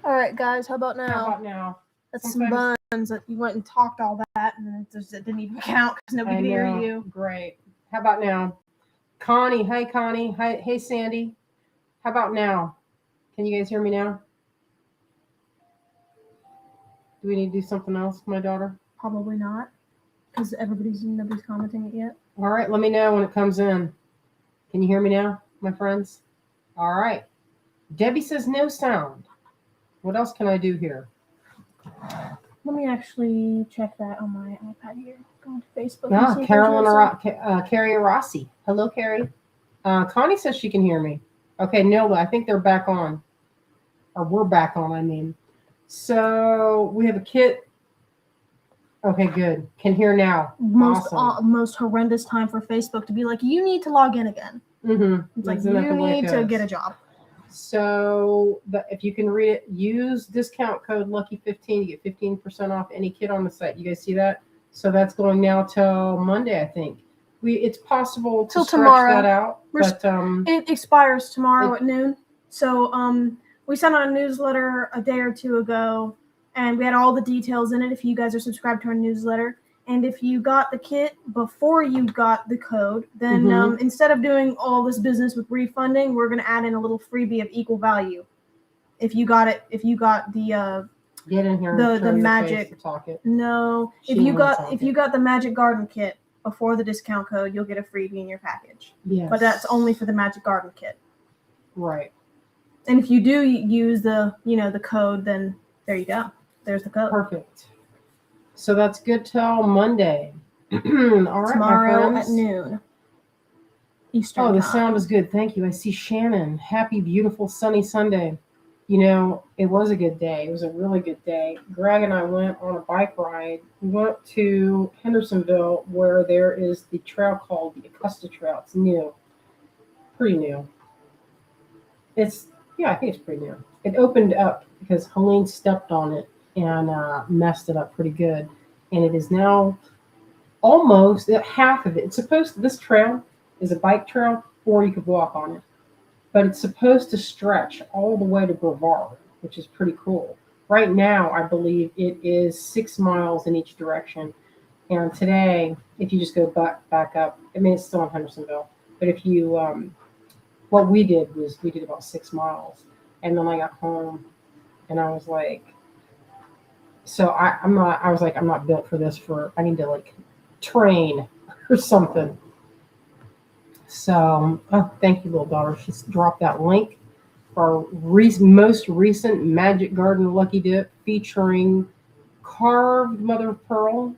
All right, guys. How about How now? about now? That's some buns that you went and talked all that, and it didn't even count because nobody could hear you. Great. How about now? Connie. Hi, Connie. Hi, hey, Sandy. How about now? Can you guys hear me now? Do we need to do something else, my daughter? Probably not, because nobody's commenting it yet. All right. Let me know when it comes in. Can you hear me now, my friends? All right. Debbie says no sound. What else can I do here? Let me actually check that on my iPad here. Go to Facebook. Carrie Rossi. Hello, Carrie. Connie says she can hear me. Okay, Nola, I think they're back on. Or we're back on, I mean. So we have a kit. Okay, good. Can hear now. Awesome. Most horrendous time for Facebook to be like, you need to log in again. Mm-hmm. It's like, you need to get a job. So if you can read it, use discount code LUCKY15 to get 15% off any kit on the site. You guys see that? So that's going now till Monday, I think. It's possible to stretch that out. But it expires tomorrow at noon. So we sent out a newsletter a day or two ago, and we had all the details in it if you guys are subscribed to our newsletter. And if you got the kit before you got the code, then instead of doing all this business with refunding, we're going to add in a little freebie of equal value. If you got the get in here, the magic. Talk it. No, if you got the Magic Garden kit before the discount code, you'll get a freebie in your package. Yes. But that's only for the Magic Garden kit. Right. And if you do use the code, then there you go. There's the code. Perfect. So that's good till Monday. All right, tomorrow at noon Eastern the time. sound is good. Thank you. I see Shannon. Happy, beautiful, sunny Sunday. You know, it was a good day. It was a really good day. Greg and I went on a bike ride. We went to Hendersonville, where there is the trail called the Augusta Trail. It's new. Pretty new. I think it's pretty new. It opened up because Helene stepped on it and messed it up pretty good. And it is now almost half of it. This trail is a bike trail, or you could walk on it. But it's supposed to stretch all the way to Brevard, which is pretty cool. Right now, I believe it is 6 miles in each direction. And today, if you just go back up, I mean, it's still in Hendersonville. But if you, what we did was we did about 6 miles. And then I got home and I was like, I'm not built for this. I need to train or something. So, thank you, little daughter. She's dropped that link for our most recent Magic Garden Lucky Dip featuring carved mother of pearl.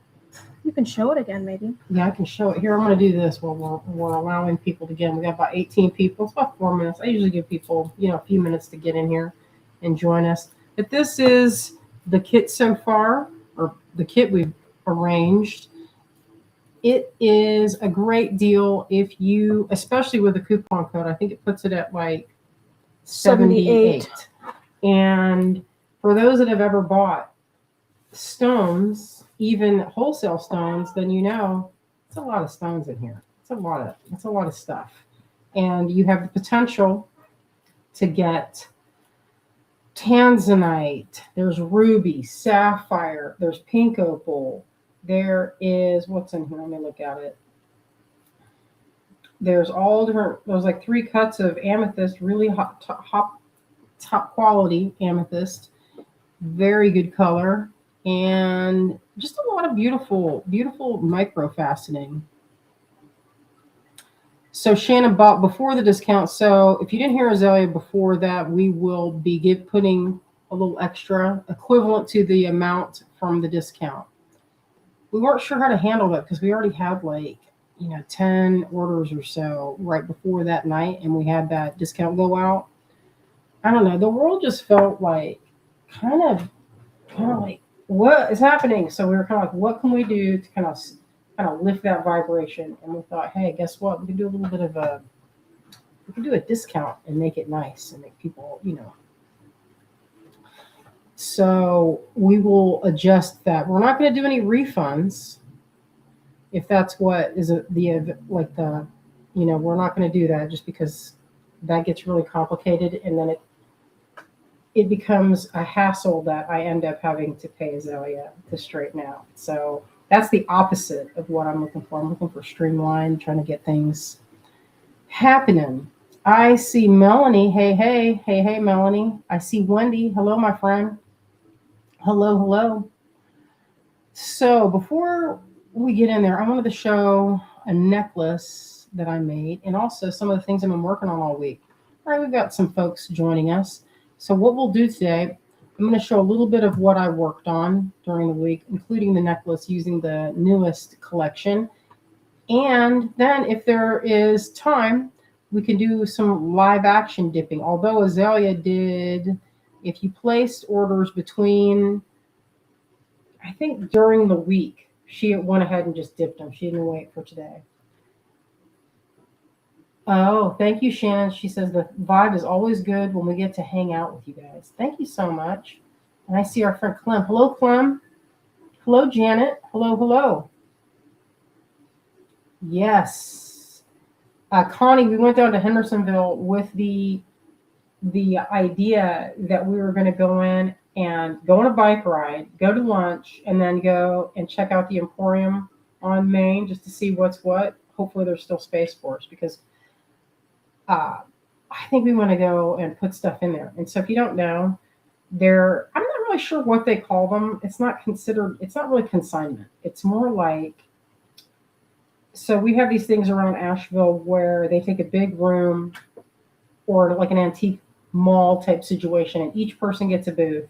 You can show it again, maybe. Yeah, I can show it. Here, I'm going to do this while we're allowing people to get in. We got about 18 people. It's about 4 minutes. I usually give people, a few minutes to get in here and join us. But this is the kit so far, or the kit we've arranged. It is a great deal if you, especially with the coupon code, I think it puts it at like 78. And for those that have ever bought stones, even wholesale stones, then it's a lot of stones in here. It's a lot of stuff. And you have the potential to get tanzanite, there's ruby, sapphire, there's pink opal, there is, what's in here? Let me look at it. There's like 3 cuts of amethyst, really top quality amethyst, very good color, and just a lot of beautiful, beautiful micro faceting. So Shannon bought before the discount. So if you didn't hear Azalea before that, we will be putting a little extra equivalent to the amount from the discount. We weren't sure how to handle that because we already had 10 orders or so right before that night, and we had that discount go out. I don't know. The world just felt like kind of like, what is happening? So we were kind of like, what can we do to kind of lift that vibration? And we thought, hey, guess what? We can do a little bit of we can do a discount and make it nice and make people, So we will adjust that. We're not going to do any refunds. If that's what is we're not going to do that just because that gets really complicated, and then it becomes a hassle that I end up having to pay Azalea to straighten out. So that's the opposite of what I'm looking for. I'm looking for streamline, trying to get things happening. I see Melanie. Hey, hey, hey, hey, Melanie. I see Wendy. Hello, my friend. Hello, hello. So before we get in there, I wanted to show a necklace that I made and also some of the things I've been working on all week. All right, we've got some folks joining us. So what we'll do today, I'm going to show a little bit of what I worked on during the week, including the necklace using the newest collection. And then if there is time, we can do some live action dipping. Although Azalea did, if you placed orders between, I think during the week, she went ahead and just dipped them. She didn't wait for today. Oh, thank you, Shannon. She says the vibe is always good when we get to hang out with you guys. Thank you so much. And I see our friend Clem. Hello, Clem. Hello, Janet. Hello, hello. Yes. Connie, we went down to Hendersonville with the idea that we were going to go in and go on a bike ride, go to lunch, and then go and check out the Emporium on Main just to see what's what. Hopefully there's still space for us because I think we want to go and put stuff in there. And so if you don't know, I'm not really sure what they call them. It's not really consignment. It's more like, so we have these things around Asheville where they take a big room or like an antique mall type situation and each person gets a booth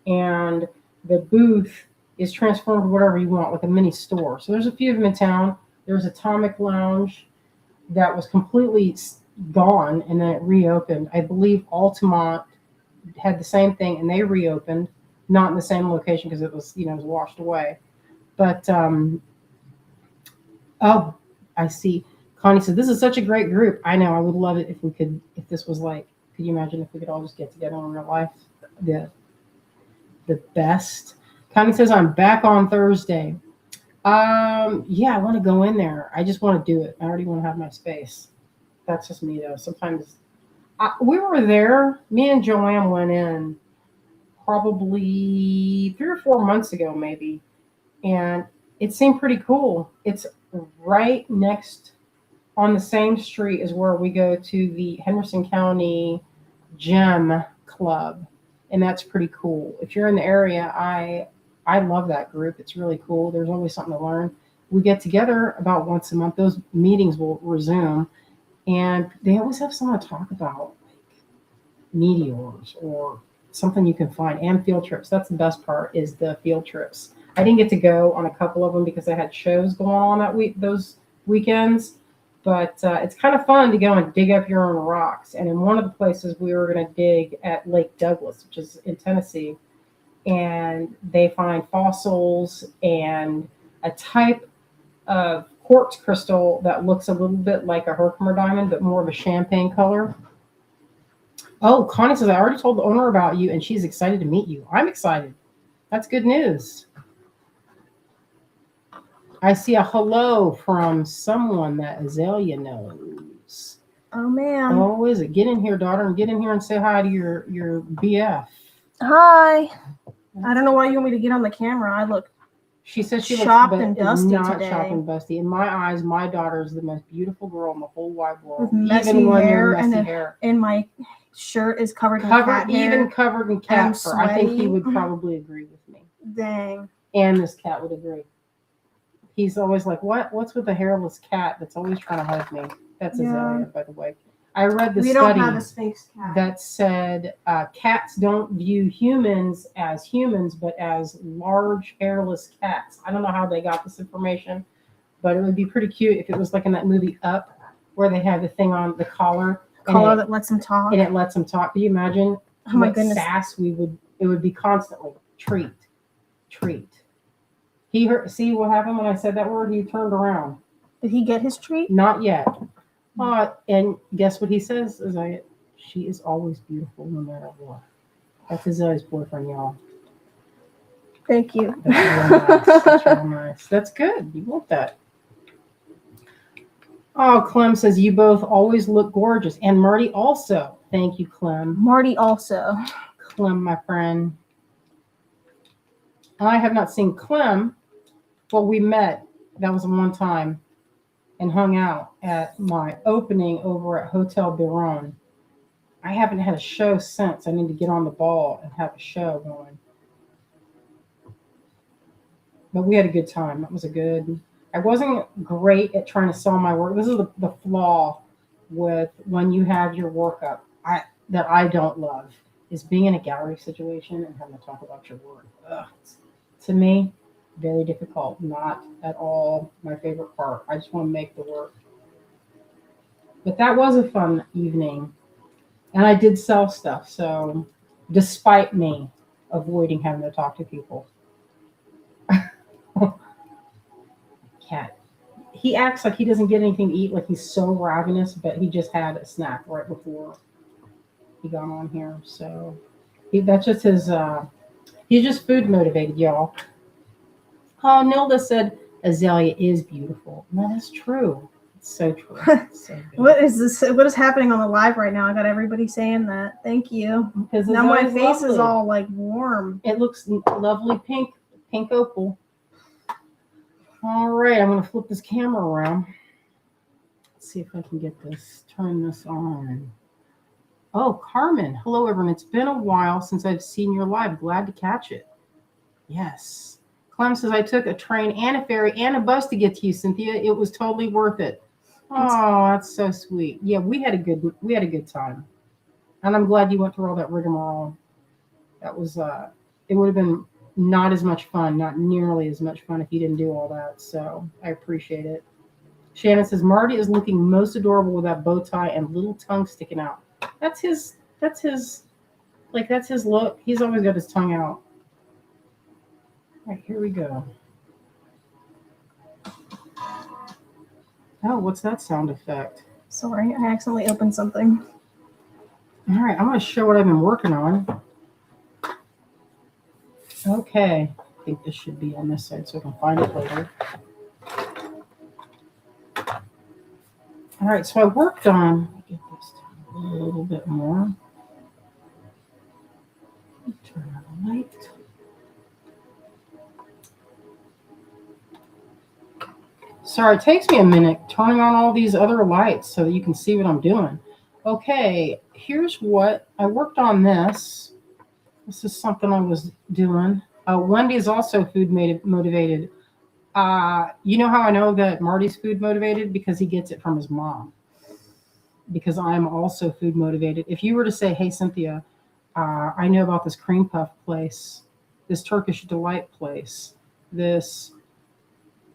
and the booth is transformed to whatever you want, like a mini store. So there's a few of them in town. There's Atomic Lounge that was completely gone and then it reopened. I believe Altamont had the same thing and they reopened, not in the same location because it was, it was washed away. But oh, I see. Connie said, this is such a great group. I know. I would love it if this was like, could you imagine if we could all just get together in real life? The best. Connie says, I'm back on Thursday. Yeah, I want to go in there. I just want to do it. I already want to have my space. That's just me though. Sometimes we were there. Me and Joanne went in probably 3 or 4 months ago, maybe. And it seemed pretty cool. It's right next on the same street as where we go to the Henderson County Gem Club. And that's pretty cool. If you're in the area, I love that group. It's really cool. There's always something to learn. We get together about once a month. Those meetings will resume. And they always have someone to talk about, like meteors or something you can find, and field trips. That's the best part, is the field trips. I didn't get to go on a couple of them because I had shows going on those weekends. But it's kind of fun to go and dig up your own rocks. And in one of the places we were going to dig at Lake Douglas, which is in Tennessee, and they find fossils and a type of quartz crystal that looks a little bit like a Herkimer diamond, but more of a champagne color. Oh, Connie says, I already told the owner about you and she's excited to meet you. I'm excited. That's good news. I see a hello from someone that Azalea knows. Oh, man. Oh, is it? Get in here, daughter, and get in here and say hi to your BF. Hi. I don't know why you want me to get on the camera. I look. She says she chopped looks and dusty not today. chopped and dusty. In my eyes, my daughter is the most beautiful girl in the whole wide world. With messy even when hair you're messy hair. And my shirt is covered in cat hair. Even covered in cat fur. I think he sweaty. would probably agree with me. Dang. And this cat would agree. He's always like, what's with the hairless cat that's always trying to hug me? That's Azalea, by the way. I read the We study don't have a space cat. that said cats don't view humans as humans, but as large hairless cats. I don't know how they got this information, but it would be pretty cute if it was like in that movie Up, where they have the thing on the collar. Collar that lets them talk. And it lets them talk. Can you imagine Oh my what goodness. sass it would be constantly. Treat. He heard, see what happened when I said that word? He turned around. Did he get his treat? Not yet. And guess what he says? She is always beautiful no matter what. That's Azalea's boyfriend, y'all. Thank you. That's real nice. That's good. You want that. Oh, Clem says, you both always look gorgeous. And Marty also. Thank you, Clem. Marty also. Clem, my friend. I have not seen Clem. Well, we met. That was one time and hung out at my opening over at Hotel Biron. I haven't had a show since. I need to get on the ball and have a show going. But we had a good time. It was a good. I wasn't great at trying to sell my work. This is the flaw with when you have your work up. That I don't love is being in a gallery situation and having to talk about your work. Ugh. To me, very difficult. Not at all my favorite part. I just want to make the work. But that was a fun evening. And I did sell stuff. So despite me avoiding having to talk to people. Cat. He acts like he doesn't get anything to eat, like he's so ravenous, but he just had a snack right before he got on here. So that's just his, he's just food motivated, y'all. Oh, Nilda said Azalea is beautiful. That is true. It's so true. It's so good. What is this? What is happening on the live right now? I got everybody saying that. Thank you. Because now my Azalea's face lovely. is all like warm. It looks lovely pink opal. All right, I'm going to flip this camera around. Let's see if I can get this, turn this on. Oh, Carmen. Hello, everyone. It's been a while since I've seen your live. Glad to catch it. Yes. Clem says, I took a train and a ferry and a bus to get to you, Cynthia. It was totally worth it. Oh, that's so sweet. Yeah, we had a good time. And I'm glad you went through all that rigmarole. That was, it would have been not as much fun, not nearly as much fun if you didn't do all that. So I appreciate it. Shannon says, Marty is looking most adorable with that bow tie and little tongue sticking out. That's his look. He's always got his tongue out. All right, here we go. Oh, what's that sound effect? Sorry, I accidentally opened something. All right, I'm going to show what I've been working on. Okay, I think this should be on this side so I can find it later. All right, so I worked on, let me get this down a little bit more. Turn on the light. Sorry, it takes me a minute turning on all these other lights so that you can see what I'm doing. Okay, here's what I worked on this. This is something I was doing. Wendy is also food motivated. You know how I know that Marty's food motivated? Because he gets it from his mom. Because I'm also food motivated. If you were to say, hey, Cynthia, I know about this cream puff place, this Turkish delight place,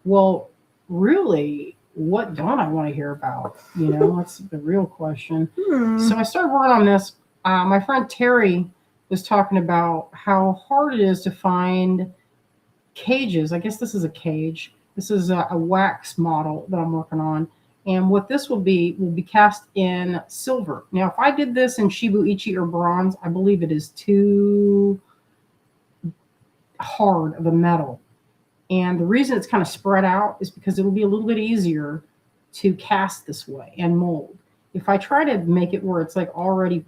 well, really, what don't I want to hear about? You know, that's the real question. So I started working on this. My friend Terry was talking about how hard it is to find cages. I guess this is a cage. This is a wax model that I'm working on. And what this will be cast in silver. Now, if I did this in Shibu Ichi or bronze, I believe it is too hard of a metal. And the reason it's kind of spread out is because it'll be a little bit easier to cast this way and mold. If I try to make it where it's like already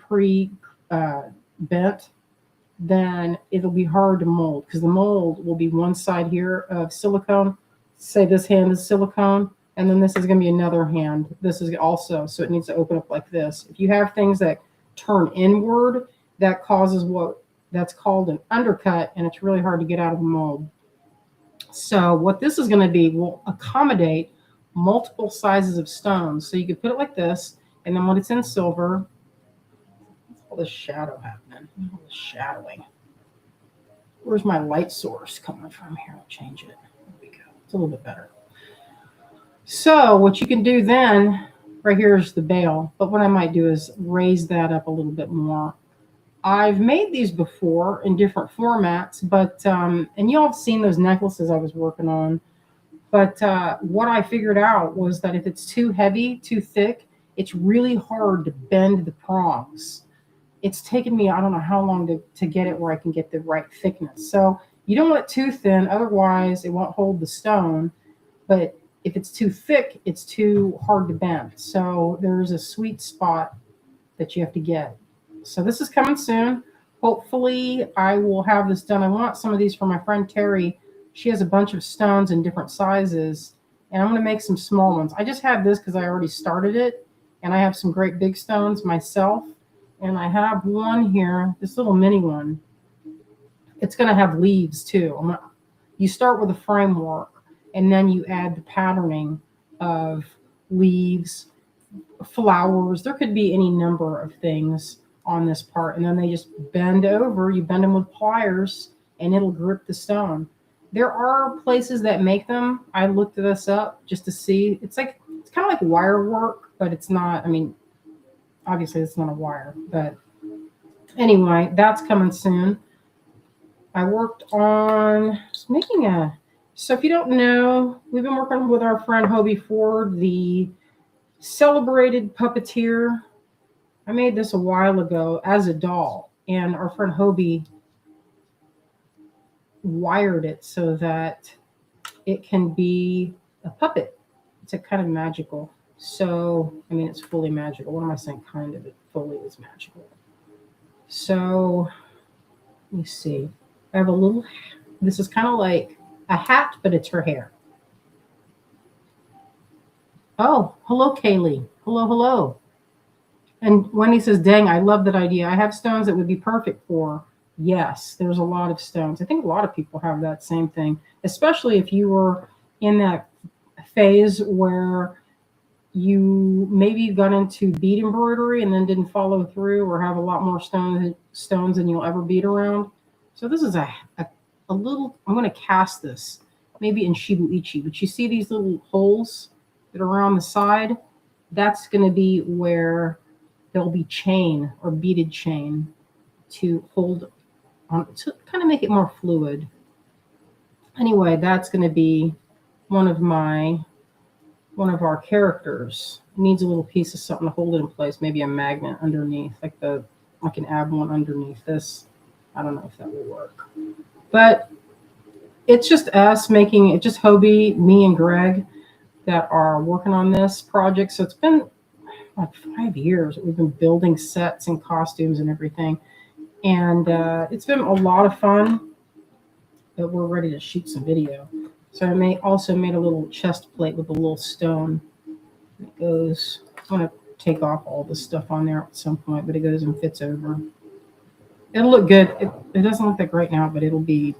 bent, then it'll be hard to mold because the mold will be one side here of silicone. Say this hand is silicone, and then this is going to be another hand. This is also, so it needs to open up like this. If you have things that turn inward, that causes that's called an undercut, and it's really hard to get out of the mold. So what this is going to be will accommodate multiple sizes of stones. So you can put it like this, and then when it's in silver, all this shadow happening, all this shadowing. Where's my light source coming from here? I'll change it. There we go. It's a little bit better. So what you can do then, right here is the bail, but what I might do is raise that up a little bit more. I've made these before in different formats, but, and y'all have seen those necklaces I was working on, but what I figured out was that if it's too heavy, too thick, it's really hard to bend the prongs. It's taken me, I don't know how long to get it where I can get the right thickness. So you don't want it too thin, otherwise it won't hold the stone. But if it's too thick, it's too hard to bend. So there's a sweet spot that you have to get. So this is coming soon. hopefully I will have this done. I want some of these for my friend Terry. She has a bunch of stones in different sizes, and I'm going to make some small ones. I just have this because I already started it, and I have some great big stones myself. And I have one here, this little mini one. It's going to have leaves too. You start with a framework, and then you add the patterning of leaves, flowers. There could be any number of things on this part, and then they just bend over. You bend them with pliers, and it'll grip the stone. There are places that make them. I looked this up just to see. It's kind of like wire work, but it's not. I mean, obviously it's not a wire, but anyway, that's coming soon. I worked on making a. So if you don't know, we've been working with our friend Hobie Ford, the celebrated puppeteer. I made this a while ago as a doll, and our friend Hobie wired it so that it can be a puppet. It's a kind of magical. So, I mean, it's fully magical. What am I saying? Kind of. It fully is magical. So, let me see. I have a little, this is kind of like a hat, but it's her hair. Oh, hello, Kaylee. Hello, hello. And Wendy says, dang, I love that idea. I have stones that would be perfect for. Yes, there's a lot of stones. I think a lot of people have that same thing, especially if you were in that phase where you maybe got into bead embroidery and then didn't follow through, or have a lot more stones than you'll ever bead around. So this is a little, I'm going to cast this maybe in Shibu Ichi, but you see these little holes that are on the side? That's going to be where there'll be chain or beaded chain to hold on, to kind of make it more fluid. Anyway, that's going to be one of our characters. It needs a little piece of something to hold it in place, maybe a magnet underneath, like I can add one underneath this. I don't know if that will work, but it's just us making it, just Hobie, me, and Greg that are working on this project. So it's been like 5 years that we've been building sets and costumes and everything, and it's been a lot of fun. But we're ready to shoot some video. So I also made a little chest plate with a little stone. It goes. I'm gonna take off all the stuff on there at some point, but it goes and fits over. It'll look good. It doesn't look that great now, but it'll be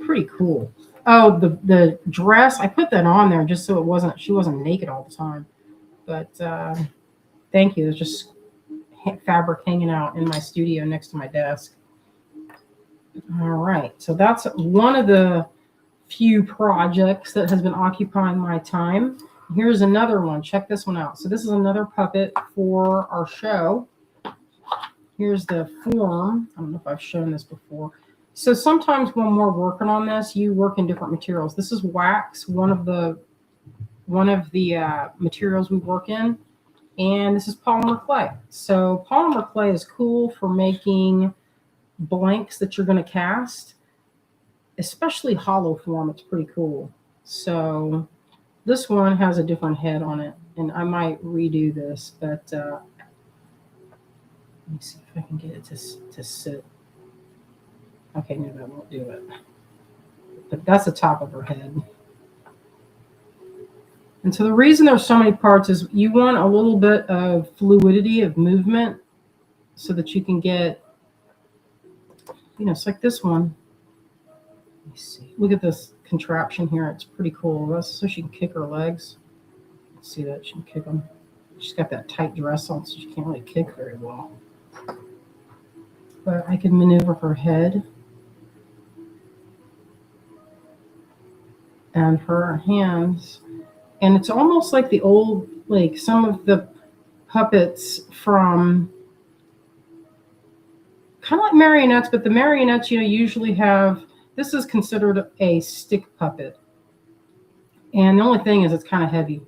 pretty cool. Oh, the dress, I put that on there just so she wasn't naked all the time. But thank you. There's just fabric hanging out in my studio next to my desk. All right, so that's one of the few projects that has been occupying my time. Here's another one. Check this one out. So this is another puppet for our show. Here's the form. I don't know if I've shown this before. So sometimes when we're working on this, you work in different materials. This is wax, one of the materials we work in, and this is polymer clay. So polymer clay is cool for making blanks that you're going to cast, especially hollow form. It's pretty cool. So this one has a different head on it, and I might redo this, but let me see if I can get it to sit. Okay, no, that won't do it. But that's the top of her head. And so the reason there's so many parts is you want a little bit of fluidity of movement so that you can get, it's like this one. Let me see. Look at this contraption here. It's pretty cool. That's so she can kick her legs. Let's see that. She can kick them. She's got that tight dress on, so she can't really kick very well. But I can maneuver her head and her hands. And it's almost like the old, like some of the puppets from, kind of like marionettes, but the marionettes, usually have, this is considered a stick puppet. And the only thing is it's kind of heavy.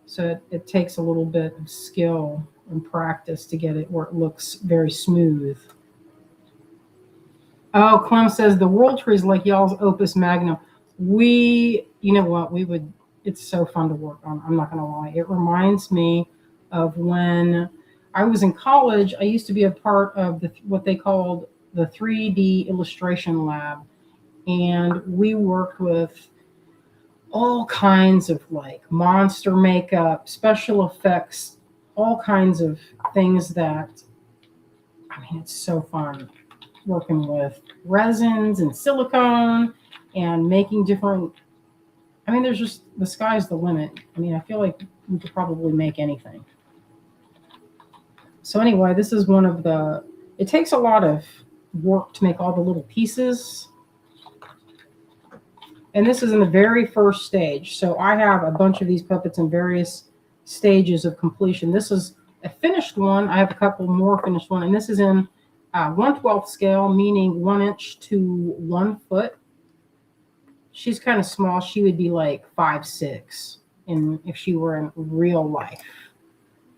So it takes a little bit of skill and practice to get it where it looks very smooth. Oh, Clem says the World Tree is like y'all's opus magnum. You know what, it's so fun to work on. I'm not going to lie. It reminds me of when I was in college. I used to be a part of what they called the 3D illustration lab, and we worked with all kinds of like monster makeup, special effects, all kinds of things that, I mean, it's so fun working with resins and silicone and making different. I mean, there's just the sky's the limit. I mean, I feel like we could probably make anything. So anyway, this is one of the, it takes a lot of work to make all the little pieces. And this is in the very first stage. So I have a bunch of these puppets in various stages of completion. This is a finished one. I have a couple more finished one. And this is in 1/12 scale, meaning 1 inch to 1 foot. She's kind of small. She would be like 5'6" if she were in real life.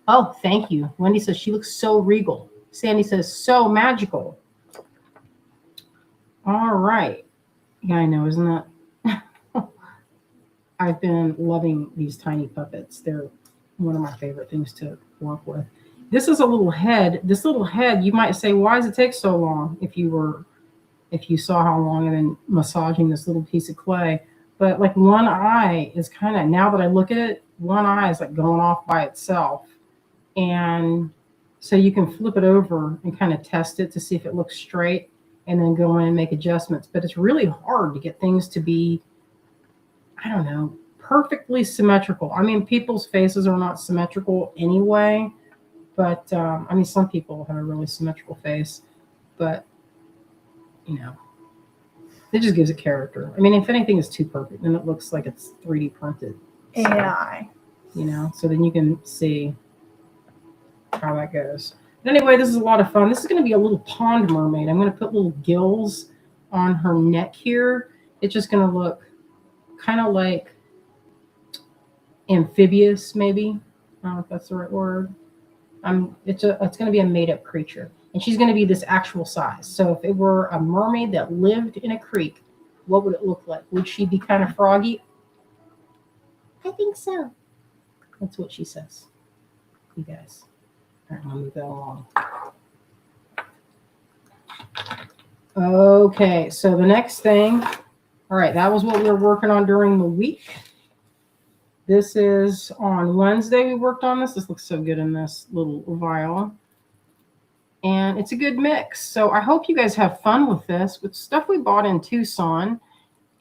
Oh, thank you. Wendy says she looks so regal. Sandy says so magical. All right. Yeah, I know, isn't that? I've been loving these tiny puppets. They're one of my favorite things to work with. This is a little head. This little head, you might say, why does it take so long if you saw how long I've been massaging this little piece of clay? But like one eye is kind of, now that I look at it, one eye is like going off by itself. And so you can flip it over and kind of test it to see if it looks straight and then go in and make adjustments. But it's really hard to get things to be, I don't know, perfectly symmetrical. I mean, people's faces are not symmetrical anyway, but I mean, some people have a really symmetrical face, but you know, it just gives it character. I mean, if anything is too perfect, then it looks like it's 3D printed. So, AI. you know, so then you can see how that goes. But anyway, this is a lot of fun. This is going to be a little pond mermaid. I'm going to put little gills on her neck here. It's just going to look kind of like amphibious, maybe. I don't know if that's the right word. It's going to be a made-up creature, and she's going to be this actual size. So if it were a mermaid that lived in a creek, what would it look like? Would she be kind of froggy? I think so. That's what she says. You guys. All right, I'll move that along. Okay, so the next thing. All right, that was what we were working on during the week. This is on Wednesday we worked on this. This looks so good in this little vial. And it's a good mix. So I hope you guys have fun with this. With stuff we bought in Tucson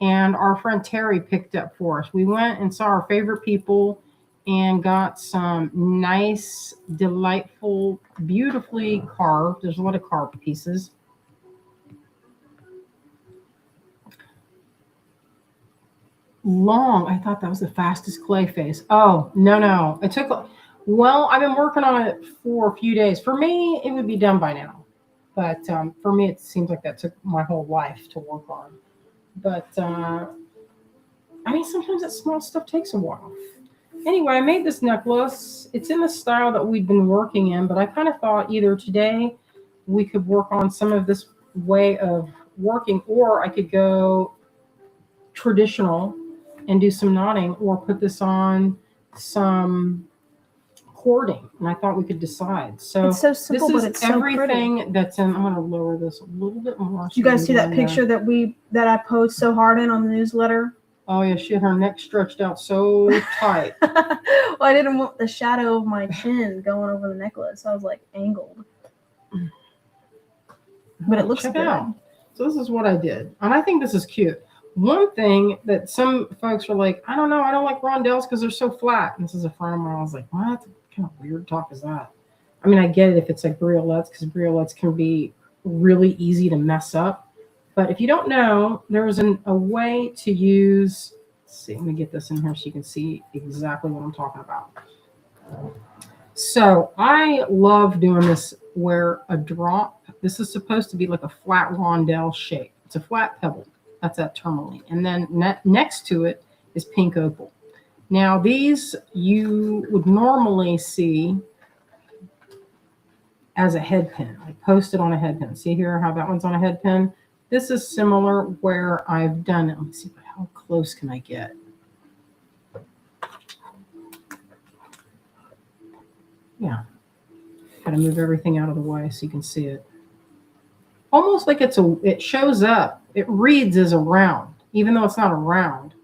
and our friend Terry picked up for us. We went and saw our favorite people and got some nice, delightful, beautifully carved. There's a lot of carved pieces. Long. I thought that was the fastest clay face. Oh, no. It took, well, I've been working on it for a few days. For me, it would be done by now. But for me, it seems like that took my whole life to work on. But, I mean, sometimes that small stuff takes a while. Anyway, I made this necklace. It's in the style that we've been working in, but I kind of thought either today we could work on some of this way of working, or I could go traditional and do some knotting, or put this on some cording. And I thought we could decide. So it's so simple, this is but it's everything so pretty. that's in. I'm going to lower this a little bit more. You guys see that picture that I posed so hard on the newsletter? Oh yeah, she had her neck stretched out so tight. Well, I didn't want the shadow of my chin going over the necklace. I was like angled. But it looks Check good. it out. So this is what I did. And I think this is cute. One thing that some folks are like, I don't know, I don't like rondelles because they're so flat. And this is a friend of mine. I was like, what kind of weird talk is that? I mean, I get it if it's like briolets, because briolets can be really easy to mess up. But if you don't know, there's a way to use, let's see, let me get this in here so you can see exactly what I'm talking about. So I love doing this where a drop, this is supposed to be like a flat rondelle shape. It's a flat pebble. That's that tourmaline. And then next to it is pink opal. Now these you would normally see as a head pin. I posted on a head pin. See here how that one's on a head pin? This is similar where I've done it. Let me see, how close can I get? Yeah. Got to move everything out of the way so you can see it. almost like it shows up. It reads as a round, even though it's not a round.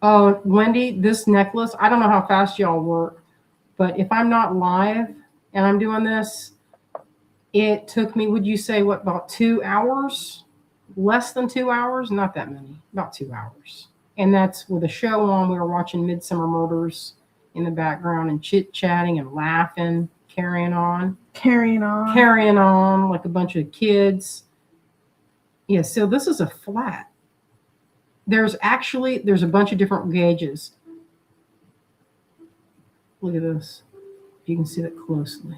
Oh, Wendy, this necklace, I don't know how fast y'all work, but if I'm not live and I'm doing this, it took me, would you say, what, about 2 hours? Less than 2 hours? Not that many, about 2 hours. And that's with a show on. We were watching Midsummer Murders in the background and chit-chatting and laughing, carrying on like a bunch of kids. Yeah, so this is a flat. There's a bunch of different gauges. Look at this, if you can see that closely.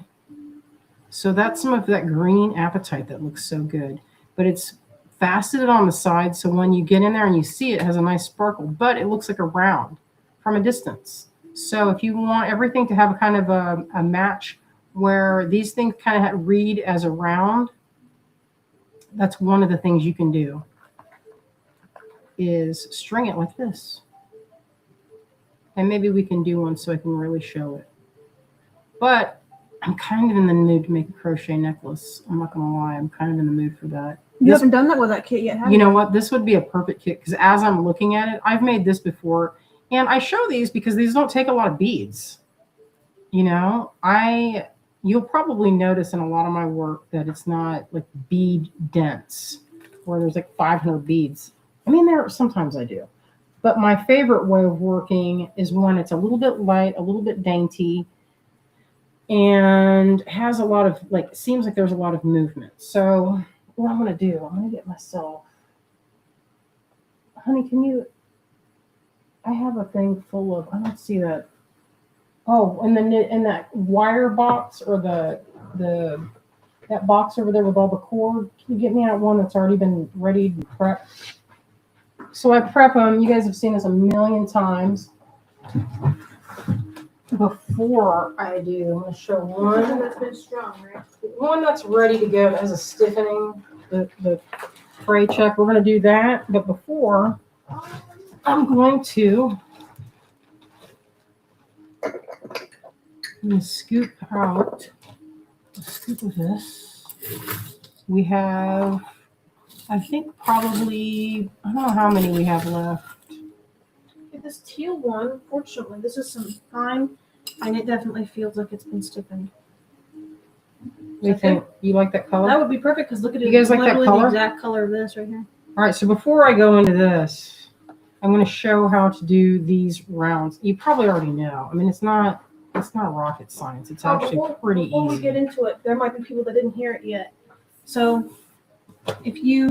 So that's some of that green apatite that looks so good, but it's faceted on the side, so when you get in there and you see it has a nice sparkle, but it looks like a round from a distance. So if you want everything to have a kind of a match where these things kind of read as a round, that's one of the things you can do, is string it like this. And maybe we can do one so I can really show it. But I'm kind of in the mood to make a crochet necklace. I'm not gonna lie, I'm kind of in the mood for that. You haven't done that with that kit yet, have you? You know what? This would be a perfect kit, because as I'm looking at it, I've made this before, and I show these because these don't take a lot of beads. You know, you'll probably notice in a lot of my work that it's not like bead dense, where there's like 500 beads. I mean, sometimes I do. But my favorite way of working is when it's a little bit light, a little bit dainty, and has a lot of, like, seems like there's a lot of movement. So what I'm going to do, I'm going to get myself, honey, I have a thing full of, I don't see that. Oh, and then in that wire box, or that box over there with all the cord, can you get me out one that's already been ready to prep? So I prep them. You guys have seen this a million times. Before I do, I'm going to show one that's been strong, right? One that's ready to go, that has a stiffening, the fray check. We're going to do that. But before, I'm going to scoop out a scoop of this. We have, I think, probably, I don't know how many we have left. This teal one, fortunately, this is some fine, and it definitely feels like it's been stiffened. What do you think? You like that color? That would be perfect, because look at it. You guys like that color? The exact color of this right here. All right, so before I go into this, I'm going to show how to do these rounds. You probably already know. I mean, it's not rocket science. It's actually pretty easy. Before we get into it, there might be people that didn't hear it yet. So if you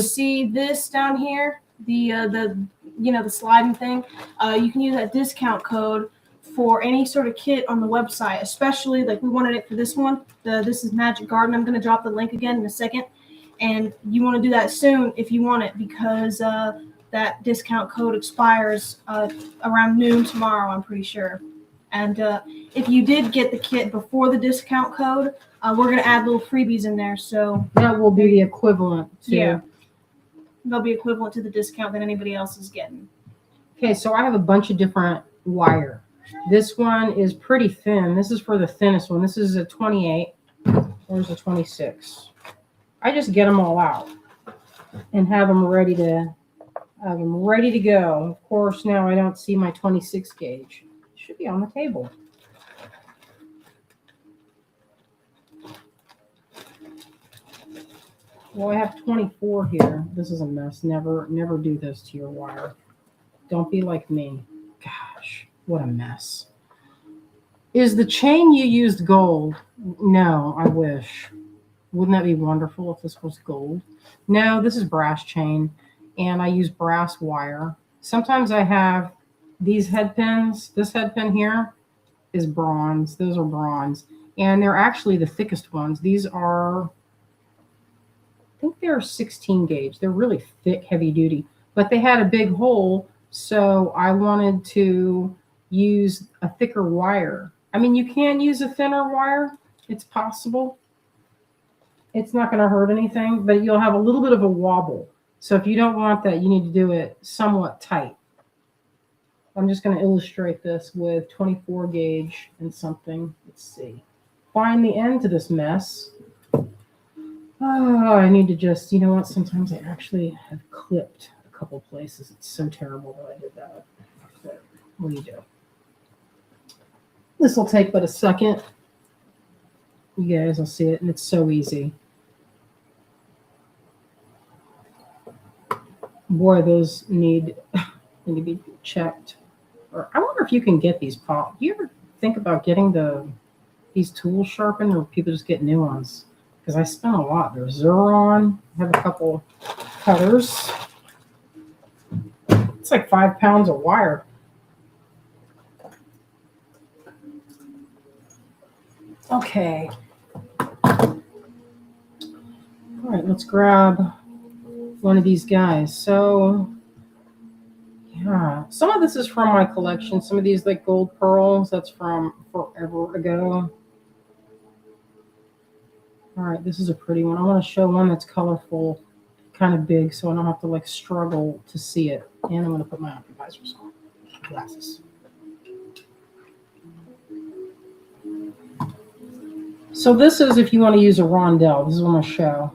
see this down here, the sliding thing, you can use that discount code for any sort of kit on the website, especially like we wanted it for this one. This is Magic Garden. I'm going to drop the link again in a second, and you want to do that soon if you want it, because that discount code expires around noon tomorrow, I'm pretty sure. And if you did get the kit before the discount code, we're going to add little freebies in there. So that will be the equivalent to. Yeah. They'll be equivalent to the discount that anybody else is getting. Okay, so I have a bunch of different wire. This one is pretty thin. This is for the thinnest one. This is a 28. There's a 26. I just get them all out and have them ready to go. Of course, now I don't see my 26 gauge. It should be on the table. Well, I have 24 here. This is a mess. Never do this to your wire. Don't be like me. Gosh, what a mess. Is the chain you used gold? No, I wish. Wouldn't that be wonderful if this was gold? No, this is brass chain, and I use brass wire. Sometimes I have these head pins. This head pin here is bronze. Those are bronze, and they're actually the thickest ones. These are, I think they're 16 gauge. They're really thick, heavy duty, but they had a big hole, so I wanted to use a thicker wire. I mean, you can use a thinner wire. It's possible. It's not going to hurt anything, but you'll have a little bit of a wobble. So if you don't want that, you need to do it somewhat tight. I'm just going to illustrate this with 24 gauge and something. Let's see. find the end to this mess. Oh, I need to just, you know what? Sometimes I actually have clipped a couple places. It's so terrible that I did that. But what do you do? This will take but a second. You guys will see it, and it's so easy. Boy, those need to be checked. Or I wonder if you can get these pop. Do you ever think about getting these tools sharpened, or people just get new ones? Because I spent a lot. There's Zuron. I have a couple cutters. It's like 5 pounds of wire. Okay. All right, let's grab one of these guys. So, yeah, some of this is from my collection. Some of these, like gold pearls, that's from forever ago. All right, this is a pretty one. I want to show one that's colorful, kind of big, so I don't have to like struggle to see it. And I'm going to put my visors on, glasses. So this is if you want to use a rondelle. This is what I'm going to show.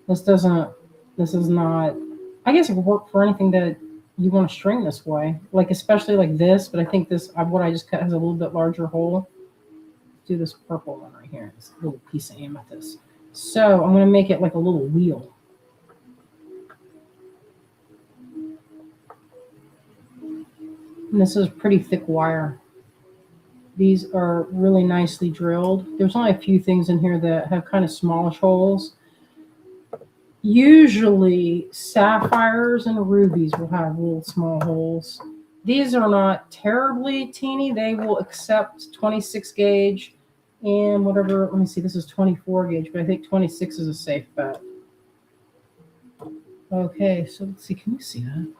This is not, I guess it would work for anything that you want to string this way, like especially like this, but I think this, what I just cut has a little bit larger hole. Let's do this purple one right here, this little piece of amethyst. So I'm going to make it like a little wheel. And this is pretty thick wire. These are really nicely drilled. There's only a few things in here that have kind of smallish holes. Usually sapphires and rubies will have little small holes. These are not terribly teeny. They will accept 26 gauge and whatever. Let me see, this is 24 gauge, but I think 26 is a safe bet. Okay, so let's see, can you see that?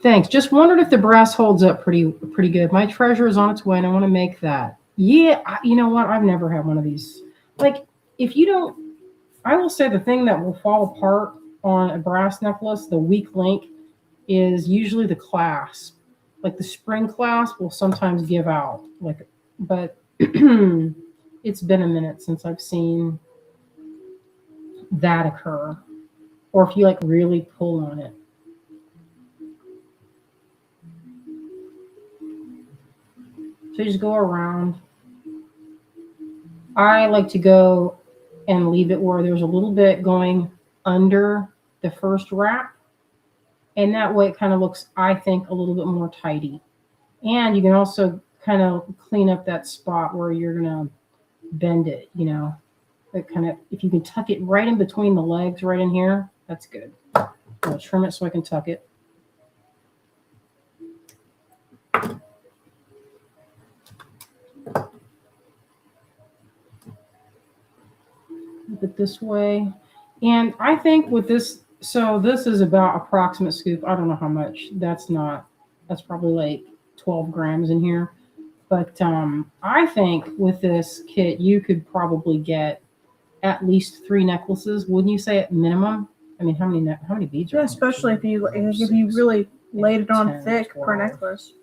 Thanks. Just wondered if the brass holds up pretty good. My treasure is on its way, and I want to make that. Yeah, you know what? I've never had one of these. Like, if you don't, I will say the thing that will fall apart on a brass necklace, the weak link, is usually the clasp. Like the spring clasp will sometimes give out. Like, but it's been a minute since I've seen that occur. Or if you like really pull on it. So you just go around. I like to go and leave it where there's a little bit going under the first wrap. And that way it kind of looks, I think, a little bit more tidy. And you can also kind of clean up that spot where you're going to bend it, you know. That kind of, if you can tuck it right in between the legs right in here, that's good. I'll trim it so I can tuck it. It this way. And I think with this, so this is about approximate scoop. I don't know how much. That's probably like 12 grams in here. But I think with this kit, you could probably get at least 3 necklaces. Wouldn't you say at minimum? I mean, how many beads are there? Especially if you really laid it on 10, thick 12. per necklace.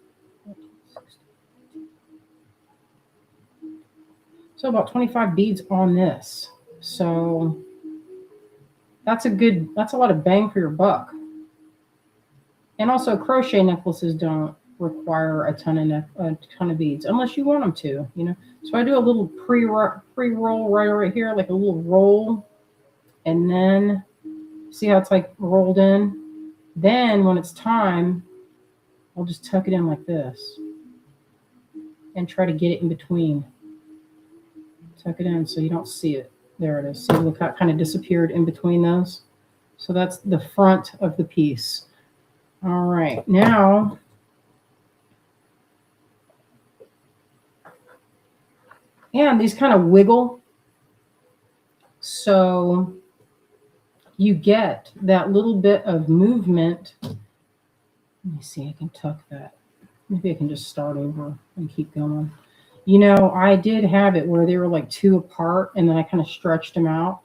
So about 25 beads on this. So that's a lot of bang for your buck. And also crochet necklaces don't require a ton of beads unless you want them to, you know. So I do a little pre-roll right here, like a little roll, and then see how it's like rolled in. Then when it's time, I'll just tuck it in like this and try to get it in between. Tuck it in so you don't see it. There it is. See, look how it kind of disappeared in between those. So that's the front of the piece. All right, now and these kind of wiggle. So you get that little bit of movement. Let me see, I can tuck that. Maybe I can just start over and keep going. You know, I did have it where they were like 2 apart and then I kind of stretched them out.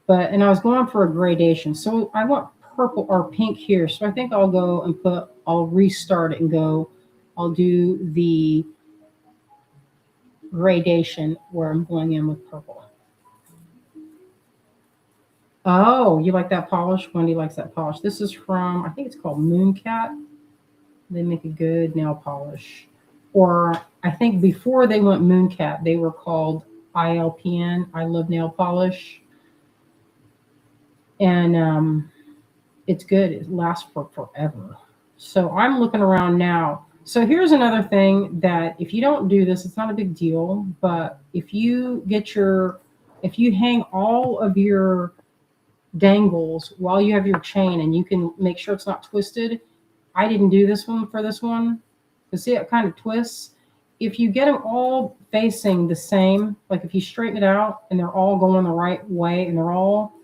And I was going for a gradation. So I want purple or pink here. So I think I'll go and I'll restart it and go I'll do the gradation where I'm going in with purple. Oh, you like that polish? Wendy likes that polish. This is from, I think it's called Mooncat. They make a good nail polish. Or I think before they went Mooncat, they were called ILPN, I Love Nail Polish. And it's good. It lasts for forever. So I'm looking around now. So here's another thing that if you don't do this, it's not a big deal. But if you hang all of your dangles while you have your chain and you can make sure it's not twisted. I didn't do this one for this one. You see it kind of twists. If you get them all facing the same, like if you straighten it out and they're all going the right way and they're all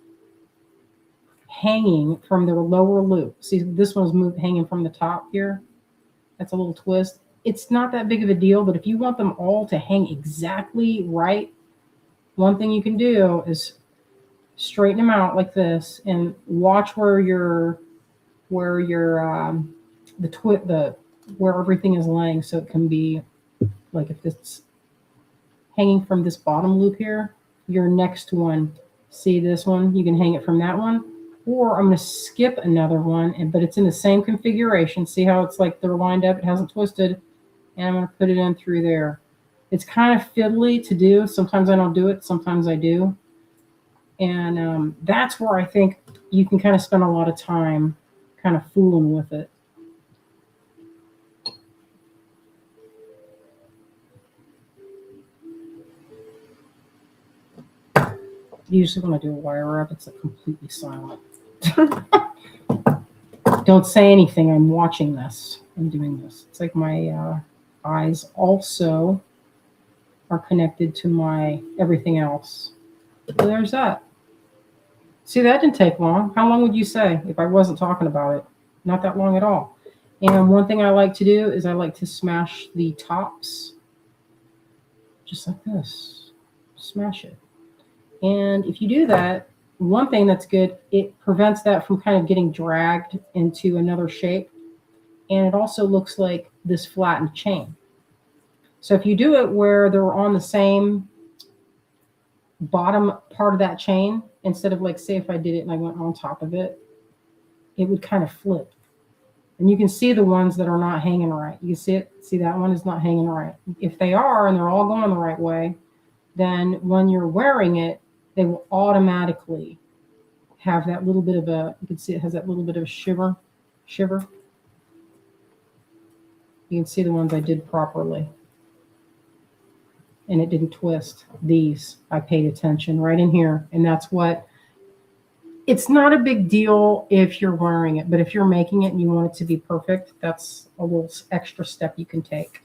hanging from their lower loop. See, this one's hanging from the top here. That's a little twist. It's not that big of a deal, but if you want them all to hang exactly right, one thing you can do is straighten them out like this and watch where where everything is laying, so it can be like if it's hanging from this bottom loop here, your next one, see this one, you can hang it from that one. Or I'm going to skip another one, but it's in the same configuration. See how it's like they're lined up, it hasn't twisted, and I'm going to put it in through there. It's kind of fiddly to do. Sometimes I don't do it, sometimes I do. And that's where I think you can kind of spend a lot of time kind of fooling with it. Usually when I do a wire wrap, it's completely silent. Don't say anything. I'm watching this. I'm doing this. It's like my eyes also are connected to my everything else. So there's that. See, that didn't take long. How long would you say if I wasn't talking about it? Not that long at all. And one thing I like to do is I like to smash the tops just like this. Smash it. And if you do that, one thing that's good, it prevents that from kind of getting dragged into another shape. And it also looks like this flattened chain. So if you do it where they're on the same bottom part of that chain, instead of like, say if I did it and I went on top of it, it would kind of flip. And you can see the ones that are not hanging right. You can see it. See, that one is not hanging right. If they are and they're all going the right way, then when you're wearing it, they will automatically have that little bit of a, you can see it has that little bit of a shiver. You can see the ones I did properly. And it didn't twist. These, I paid attention right in here. And that's what, it's not a big deal if you're wearing it, but if you're making it and you want it to be perfect, that's a little extra step you can take.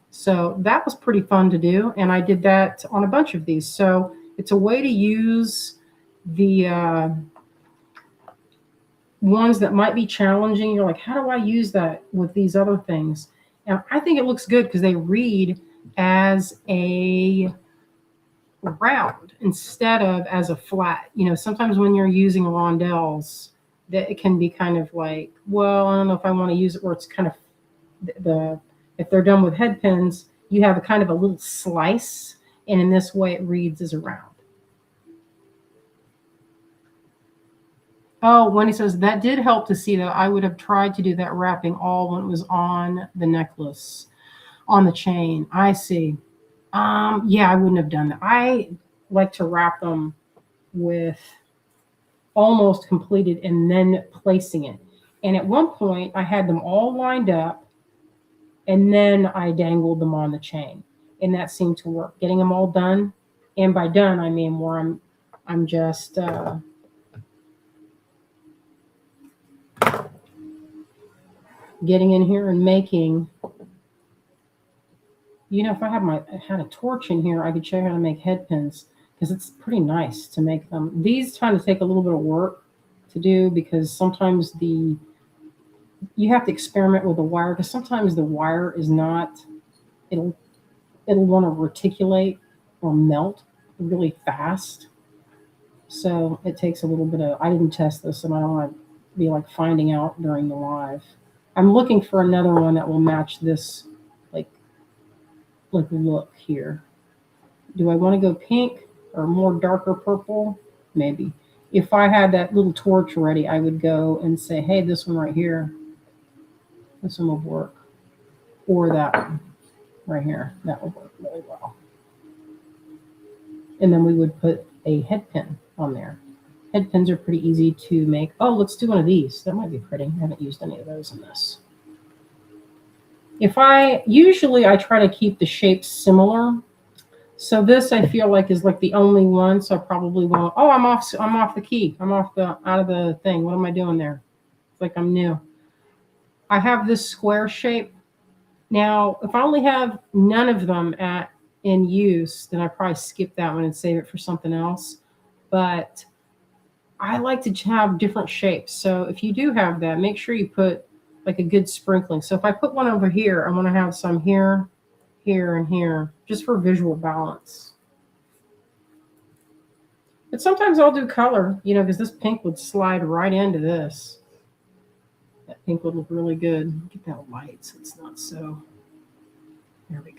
So that was pretty fun to do. And I did that on a bunch of these. So it's a way to use the ones that might be challenging. You're like, how do I use that with these other things? And I think it looks good because they read as a round instead of as a flat. You know, sometimes when you're using rondelles, that it can be kind of like, well, I don't know if I want to use it where it's kind of if they're done with head pins, you have a kind of a little slice, and in this way it reads as a round. Oh, Wendy says, that did help to see that. I would have tried to do that wrapping all when it was on the necklace, on the chain. I see. Yeah, I wouldn't have done that. I like to wrap them with almost completed and then placing it. And at one point, I had them all lined up, and then I dangled them on the chain. And that seemed to work. Getting them all done. And by done, I mean where I'm just... getting in here and making, you know, if I had a torch in here, I could show you how to make head pins, because it's pretty nice to make them. These kind of take a little bit of work to do, because sometimes you have to experiment with the wire, because sometimes the wire is not, it'll want to reticulate or melt really fast. So it takes a little bit of, I didn't test this, and I don't want to be like finding out during the live. I'm looking for another one that will match this like look here. Do I want to go pink or more darker purple? Maybe. If I had that little torch ready, I would go and say, hey, this one right here, this one will work. Or that one right here, that will work really well. And then we would put a head pin on there. Head pins are pretty easy to make. Oh, let's do one of these. That might be pretty. I haven't used any of those in this. Usually I try to keep the shapes similar. So this I feel like is like the only one. So I probably won't. Oh, I'm off the key. I'm out of the thing. What am I doing there? It's like I'm new. I have this square shape. Now, if I only have none of them in use, then I probably skip that one and save it for something else. But I like to have different shapes. So if you do have that, make sure you put like a good sprinkling. So if I put one over here, I want to have some here, here, and here, just for visual balance. But sometimes I'll do color, because this pink would slide right into this. That pink would look really good. Get that light so it's not so. There we go.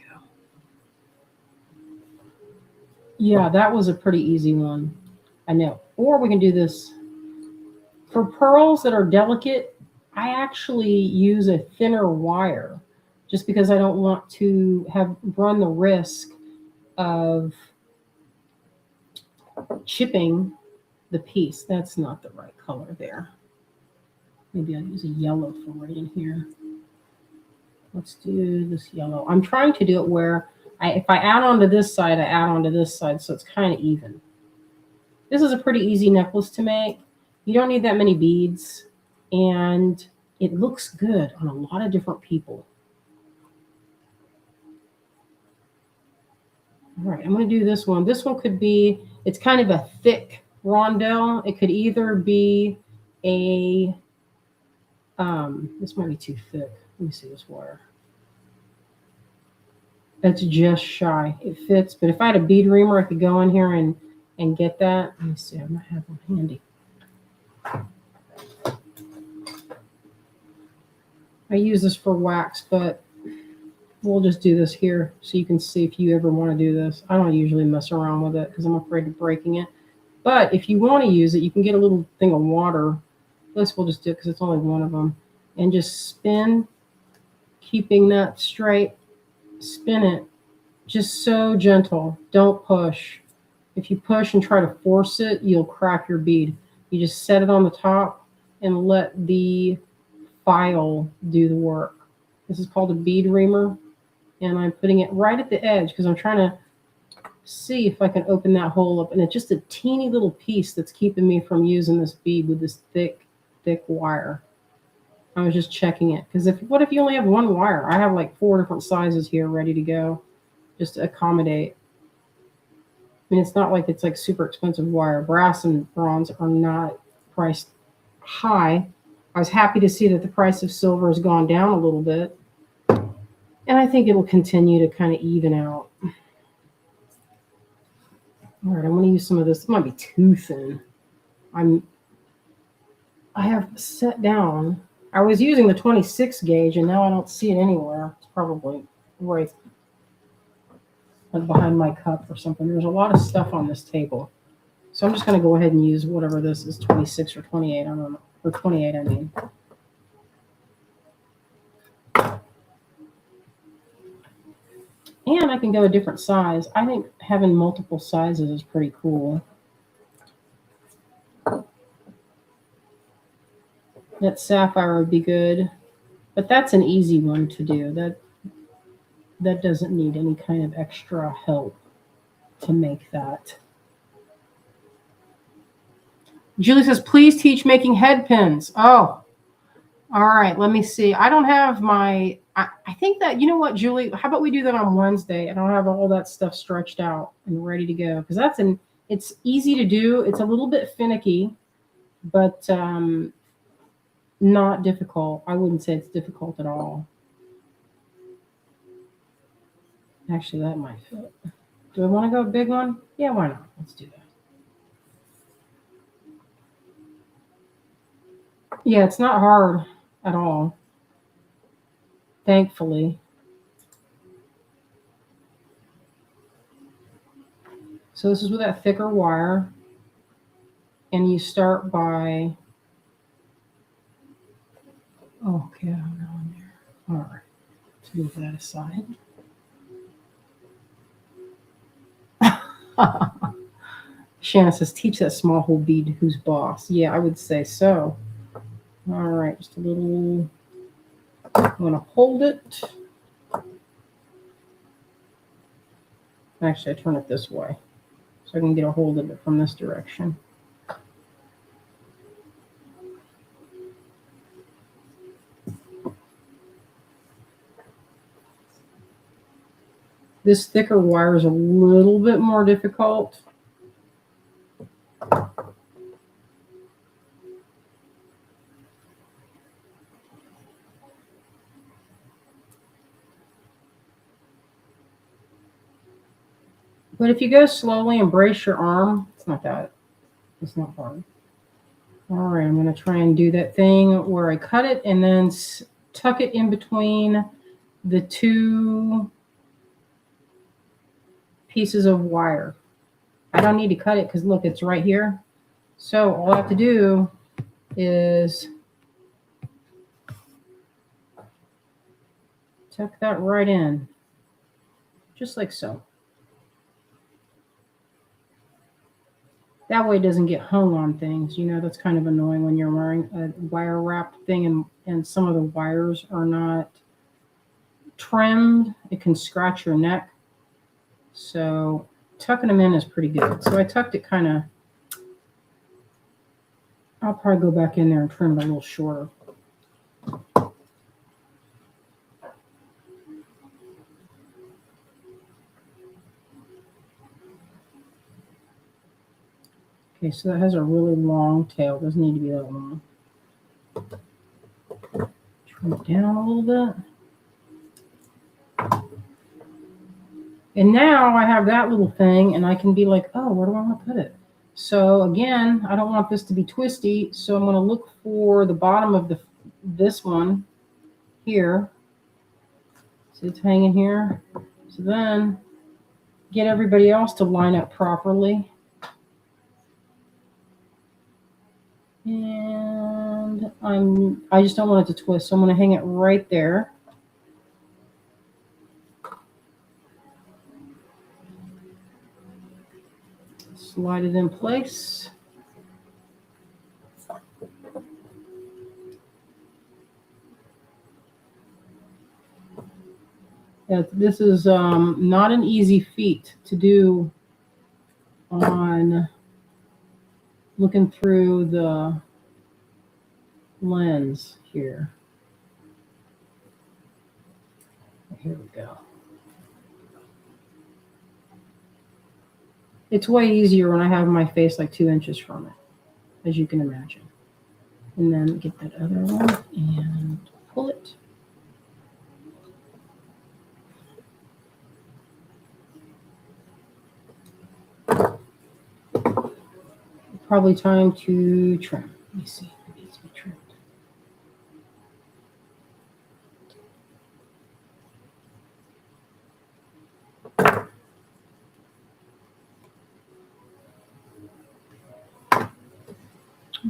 Yeah, that was a pretty easy one. I know. Or we can do this. For pearls that are delicate, I actually use a thinner wire just because I don't want to run the risk of chipping the piece. That's not the right color there. Maybe I'll use a yellow for right in here. Let's do this yellow. I'm trying to do it where if I add on to this side, I add on to this side, so it's kind of even. This is a pretty easy necklace to make. You don't need that many beads, and it looks good on a lot of different people. All right, I'm going to do this one. This one could be, it's kind of a thick rondelle. It could either be a, this might be too thick. Let me see this wire. That's just shy. It fits, but if I had a bead reamer, I could go in here and get that. Let me see, I might have one handy. I use this for wax, but we'll just do this here so you can see if you ever want to do this. I don't usually mess around with it because I'm afraid of breaking it. But if you want to use it, you can get a little thing of water. This we'll just do it because it's only one of them. And just spin, keeping that straight. Spin it. Just so gentle. Don't push. If you push and try to force it, you'll crack your bead. You just set it on the top and let the file do the work. This is called a bead reamer. And I'm putting it right at the edge because I'm trying to see if I can open that hole up. And it's just a teeny little piece that's keeping me from using this bead with this thick, thick wire. I was just checking it. Because what if you only have one wire? I have like 4 different sizes here ready to go just to accommodate. I mean, it's not like it's like super expensive wire. Brass and bronze are not priced high. I was happy to see that the price of silver has gone down a little bit. And I think it'll continue to kind of even out. All right, I'm going to use some of this. It might be too thin. I have set down. I was using the 26 gauge, and now I don't see it anywhere. It's probably right behind my cup or something. There's a lot of stuff on this table. So I'm just going to go ahead and use whatever this is, 26 or 28. I don't know. Or 28, I mean. And I can go a different size. I think having multiple sizes is pretty cool. That sapphire would be good. But that's an easy one to do. That doesn't need any kind of extra help to make that. Julie says, please teach making head pins. Oh, all right. Let me see. I don't have my... I think that, you know what, Julie, how about we do that on Wednesday? I don't have all that stuff stretched out and ready to go. Because it's easy to do. It's a little bit finicky, but not difficult. I wouldn't say it's difficult at all. Actually, that might fit. Do I want to go a big one? Yeah, why not? Let's do that. Yeah, it's not hard at all. Thankfully. So this is with that thicker wire. And you start by, oh, okay, I don't know in there. All right, let's move that aside. Shanna says, teach that small hole bead who's boss. Yeah, I would say so. All right, just a little, I'm going to hold it. Actually, I turn it this way so I can get a hold of it from this direction. This thicker wire is a little bit more difficult. But if you go slowly and brace your arm, it's not hard. All right, I'm going to try and do that thing where I cut it and then tuck it in between the two pieces of wire. I don't need to cut it because look, it's right here. So all I have to do is tuck that right in, just like so. That way it doesn't get hung on things. You know, that's kind of annoying when you're wearing a wire wrapped thing and some of the wires are not trimmed. It can scratch your neck. So tucking them in is pretty good. So I tucked it kind of, I'll probably go back in there and trim it a little shorter. Okay, so that has a really long tail. It doesn't need to be that long. Trim it down a little bit. And now I have that little thing and I can be like, oh, where do I want to put it? So again, I don't want this to be twisty. So I'm going to look for the bottom of this one here. So it's hanging here. So then get everybody else to line up properly. And I just don't want it to twist. So I'm going to hang it right there. Slide it in place. This is not an easy feat to do on looking through the lens here. Here we go. It's way easier when I have my face like 2 inches from it, as you can imagine. And then get that other one and pull it. Probably time to trim. Let me see. It needs to be trimmed.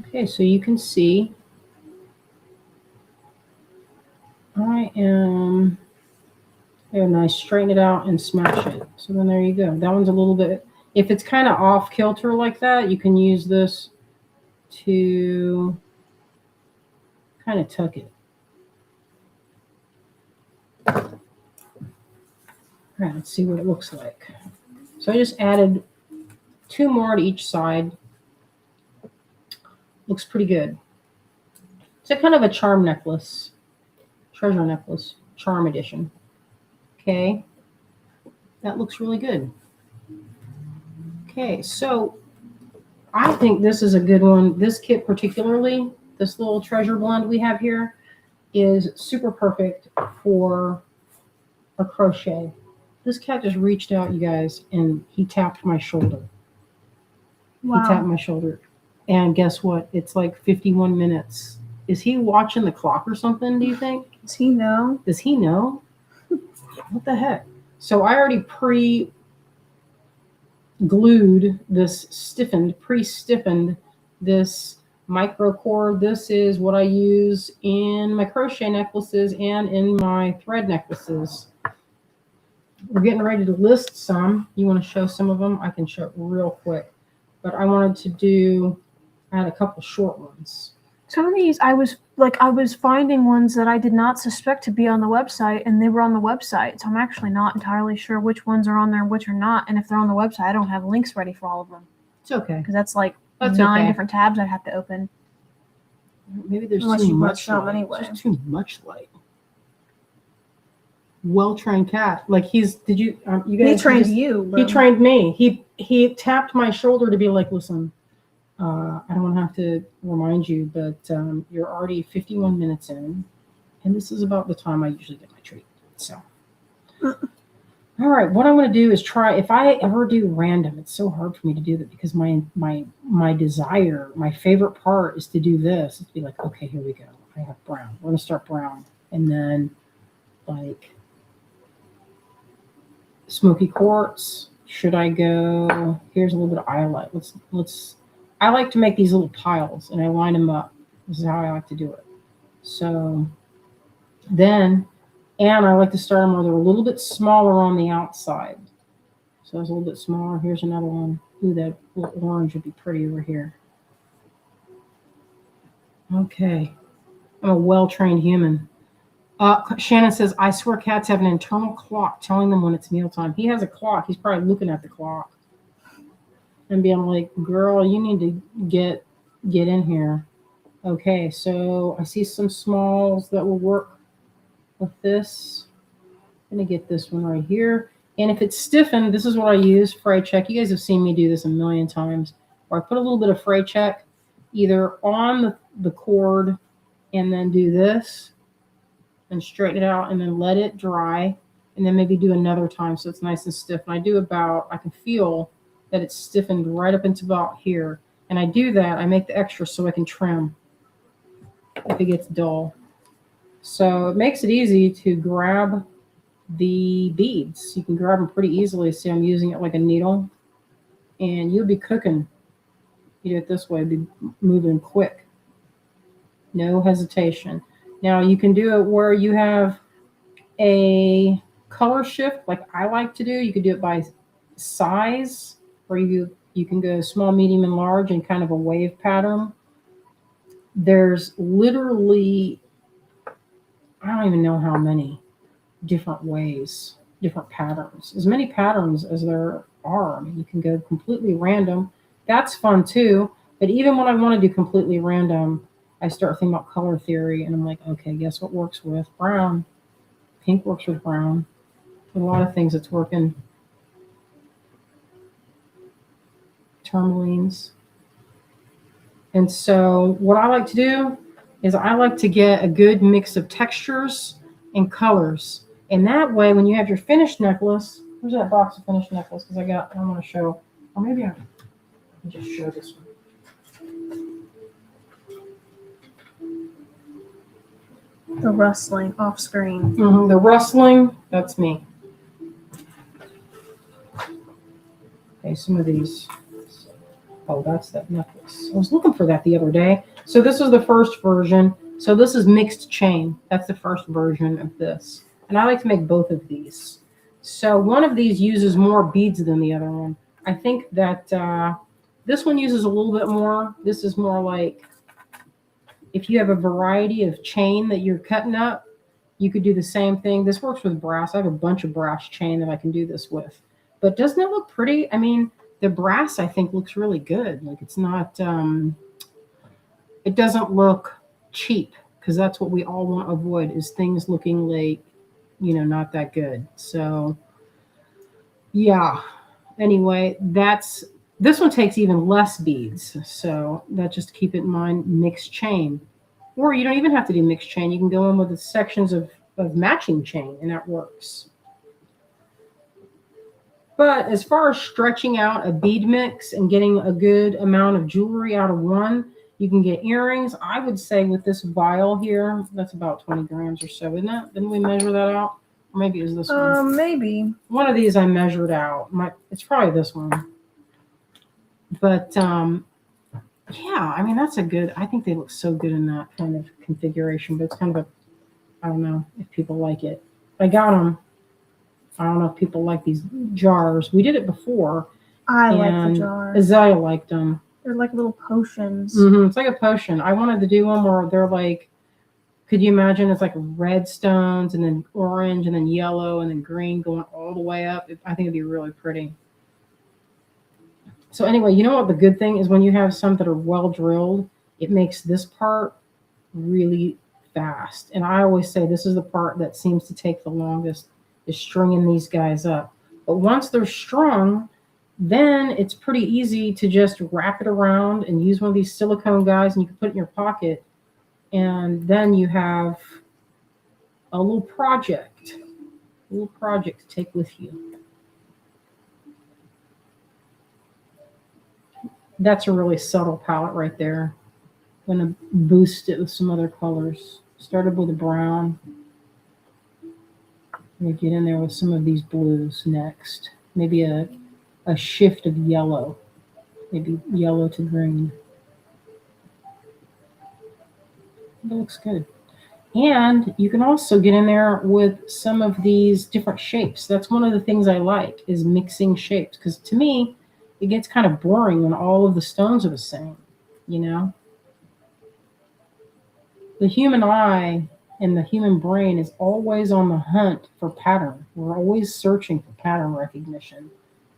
Okay, so you can see I am there, and I straighten it out and smash it. So then there you go. That one's a little bit, if it's kind of off kilter like that, you can use this to kind of tuck it. All right, let's see what it looks like. So I just added 2 more to each side. Looks pretty good. It's a kind of a charm necklace, treasure necklace, charm edition. Okay, that looks really good. Okay, so I think this is a good one. This kit particularly, this little treasure blend we have here, is super perfect for a crochet. This cat just reached out, you guys, and he tapped my shoulder. Wow. He tapped my shoulder. And guess what? It's like 51 minutes. Is he watching the clock or something, do you think? Does he know? Does he know? What the heck? So I already glued this pre-stiffened this micro cord. This is what I use in my crochet necklaces and in my thread necklaces. We're getting ready to list some. You want to show some of them? I can show it real quick. But I wanted to do, I had a couple short ones. Some of these I was finding ones that I did not suspect to be on the website, and they were on the website. So I'm actually not entirely sure which ones are on there and which are not. And if they're on the website, I don't have links ready for all of them. It's okay. Because that's like 9 different tabs I'd have to open. Maybe there's Unless too you much watch them light. anyway. There's too much light. Well-trained cat. Like you guys? He trained you. Bro. He trained me. He tapped my shoulder to be like, listen, I don't have to remind you, but you're already 51 minutes in, and this is about the time I usually get my treat. So, all right, what I'm going to do is try. If I ever do random, it's so hard for me to do that because my desire, my favorite part is to do this. It's to be like, okay, here we go. I have brown. We're going to start brown, and then like smoky quartz. Should I go? Here's a little bit of highlight. Let's. I like to make these little piles and I line them up. This is how I like to do it. So then, and I like to start them where they're a little bit smaller on the outside. So it's a little bit smaller. Here's another one. Ooh, that little orange would be pretty over here. Okay. I'm a well-trained human. Shannon says, I swear cats have an internal clock telling them when it's mealtime. He has a clock. He's probably looking at the clock and being like, girl, you need to get in here. Okay, so I see some smalls that will work with this. I'm going to get this one right here. And if it's stiffened, this is what I use, fray check. You guys have seen me do this a million times, where I put a little bit of fray check either on the cord and then do this and straighten it out and then let it dry and then maybe do another time so it's nice and stiff. And I do I can feel that it's stiffened right up into about here. And I do that, I make the extra so I can trim if it gets dull. So it makes it easy to grab the beads. You can grab them pretty easily. See, I'm using it like a needle. And you'll be cooking. You do it this way, be moving quick. No hesitation. Now you can do it where you have a color shift like I like to do. You could do it by size, or you can go small, medium, and large in kind of a wave pattern. There's literally, I don't even know how many different ways, different patterns. As many patterns as there are. I mean, you can go completely random. That's fun too. But even when I want to do completely random, I start thinking about color theory, and I'm like, okay, guess what works with brown? Pink works with brown. A lot of things it's working. Tourmalines. And so what I like to do is I like to get a good mix of textures and colors. And that way, when you have your finished necklace, where's that box of finished necklace? Because I want to show, or maybe I can just show this one. The rustling off screen. The rustling, that's me. Okay, some of these. Oh, that's that necklace. I was looking for that the other day. So this is the first version. So this is mixed chain. That's the first version of this. And I like to make both of these. So one of these uses more beads than the other one. I think that this one uses a little bit more. This is more like, if you have a variety of chain that you're cutting up, you could do the same thing. This works with brass. I have a bunch of brass chain that I can do this with. But doesn't it look pretty? I mean, the brass, I think, looks really good. Like, it's not, it doesn't look cheap, because that's what we all want to avoid, is things looking like, not that good. So, yeah. Anyway, this one takes even less beads. So that, just keep it in mind, mixed chain. Or you don't even have to do mixed chain. You can go in with the sections of matching chain, and that works. But as far as stretching out a bead mix and getting a good amount of jewelry out of one, you can get earrings. I would say with this vial here, that's about 20 grams or so, isn't it? Didn't we measure that out? Or maybe it was this one. Maybe. One of these I measured out. It's probably this one. But yeah, I mean, I think they look so good in that kind of configuration, but it's kind of I don't know if people like it. I got them. I don't know if people like these jars. We did it before, I like the and jars. Azalea liked them. They're like little potions. It's like a potion. I wanted to do one where they're like, could you imagine it's like red stones and then orange and then yellow and then green going all the way up? I think it'd be really pretty. So anyway, you know what the good thing is when you have some that are well drilled, it makes this part really fast. And I always say this is the part that seems to take the longest is stringing these guys up. But once they're strung, then it's pretty easy to just wrap it around and use one of these silicone guys and you can put it in your pocket. And then you have a little project to take with you. That's a really subtle palette right there. I'm going to boost it with some other colors. Started with a brown. I'm going to get in there with some of these blues next. Maybe a shift of yellow. Maybe yellow to green. That looks good. And you can also get in there with some of these different shapes. That's one of the things I like is mixing shapes. Because to me, it gets kind of boring when all of the stones are the same, you know? The human eye and the human brain is always on the hunt for pattern. We're always searching for pattern recognition.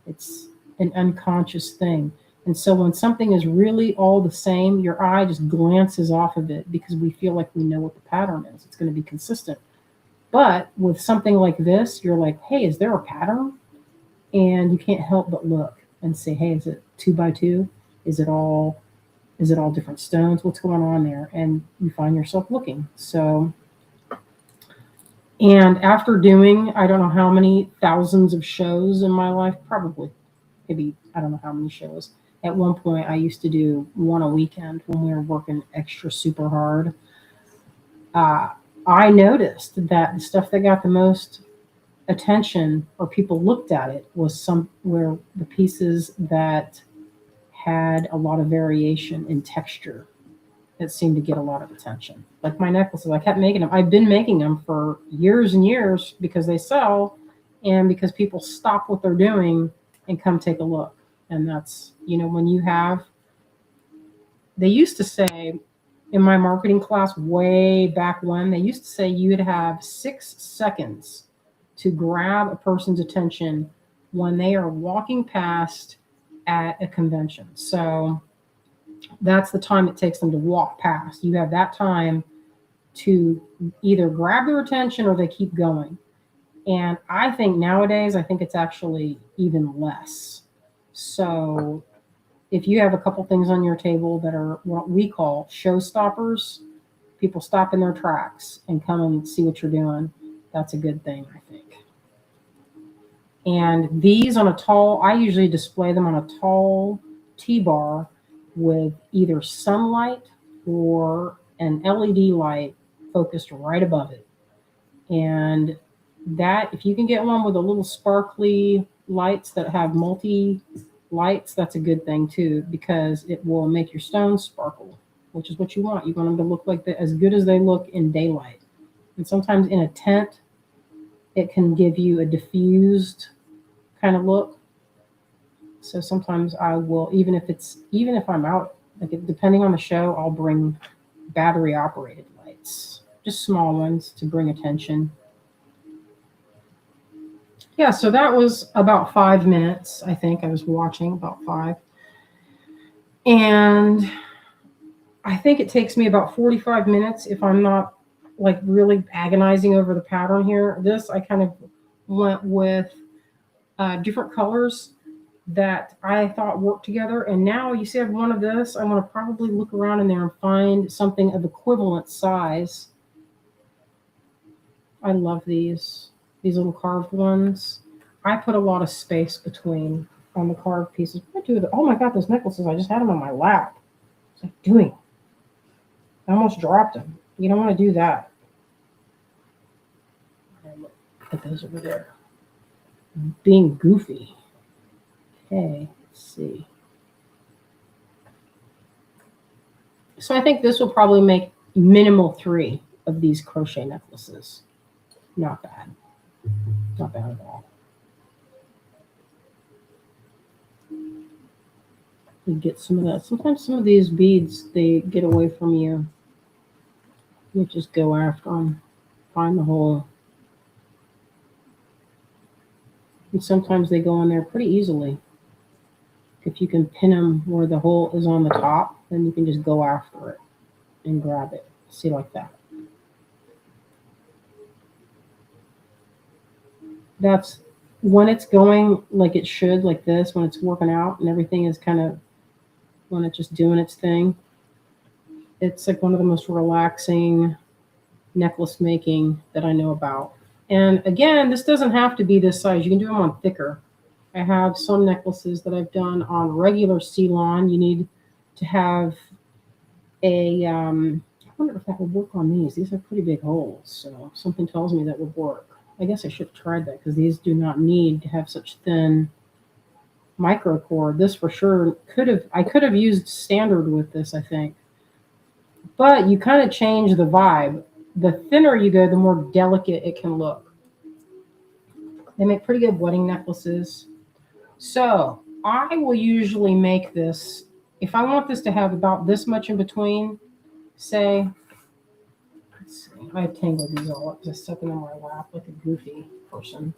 It's an unconscious thing. And so when something is really all the same, your eye just glances off of it because we feel like we know what the pattern is. It's going to be consistent. But with something like this, you're like, hey, is there a pattern? And you can't help but look and say, hey, is it 2x2? Is it all different stones? What's going on there? And you find yourself looking. So, and after doing, I don't know how many thousands of shows in my life, probably, maybe, I don't know how many shows. At one point, I used to do one a weekend when we were working extra super hard. I noticed that the stuff that got the most attention or people looked at it was some where the pieces that had a lot of variation in texture that seemed to get a lot of attention. Like my necklaces, I kept making them. I've been making them for years and years because they sell and because people stop what they're doing and come take a look. And that's, when you have, they used to say in my marketing class way back when, they used to say you'd have 6 seconds to grab a person's attention when they are walking past at a convention. So that's the time it takes them to walk past. You have that time to either grab their attention or they keep going. And I think nowadays, I think it's actually even less. So if you have a couple things on your table that are what we call showstoppers, people stop in their tracks and come and see what you're doing, that's a good thing, I think. And these I usually display them on a tall T-bar with either sunlight or an LED light focused right above it. And that, if you can get one with a little sparkly lights that have multi lights, that's a good thing too, because it will make your stones sparkle, which is what you want. You want them to look like as good as they look in daylight. And sometimes in a tent, it can give you a diffused kind of look. So sometimes I will, even if I'm out, like depending on the show, I'll bring battery operated lights, just small ones to bring attention. Yeah, so that was about 5 minutes. I think I was watching about 5. And I think it takes me about 45 minutes if I'm not like really agonizing over the pattern here. This, I kind of went with different colors that I thought worked together. And now you see I have one of this. I'm going to probably look around in there and find something of equivalent size. I love these little carved ones. I put a lot of space between on the carved pieces. What do I do? Oh my God, those necklaces, I just had them on my lap. What's I doing? I almost dropped them. You don't want to do that. Put those over there. I'm being goofy. Okay, let's see. So I think this will probably make minimal 3 of these crochet necklaces. Not bad. Not bad at all. You get some of that. Sometimes some of these beads, they get away from you. You just go after them. Find the hole. And sometimes they go in there pretty easily. If you can pin them where the hole is on the top, then you can just go after it and grab it. See, like that. That's when it's going like it should, like this, when it's working out and everything is kind of, when it's just doing its thing. It's like one of the most relaxing necklace making that I know about. And again, this doesn't have to be this size. You can do them on thicker. I have some necklaces that I've done on regular Ceylon. You need to have a, I wonder if that would work on these. These are pretty big holes, so something tells me that would work. I guess I should have tried that because these do not need to have such thin micro cord. This for sure I could have used standard with this, I think. But you kind of change the vibe. The thinner you go, the more delicate it can look. They make pretty good wedding necklaces. So I will usually make this, if I want this to have about this much in between, say, let's see, I tangled these all up, just stuck them in my lap like a goofy person.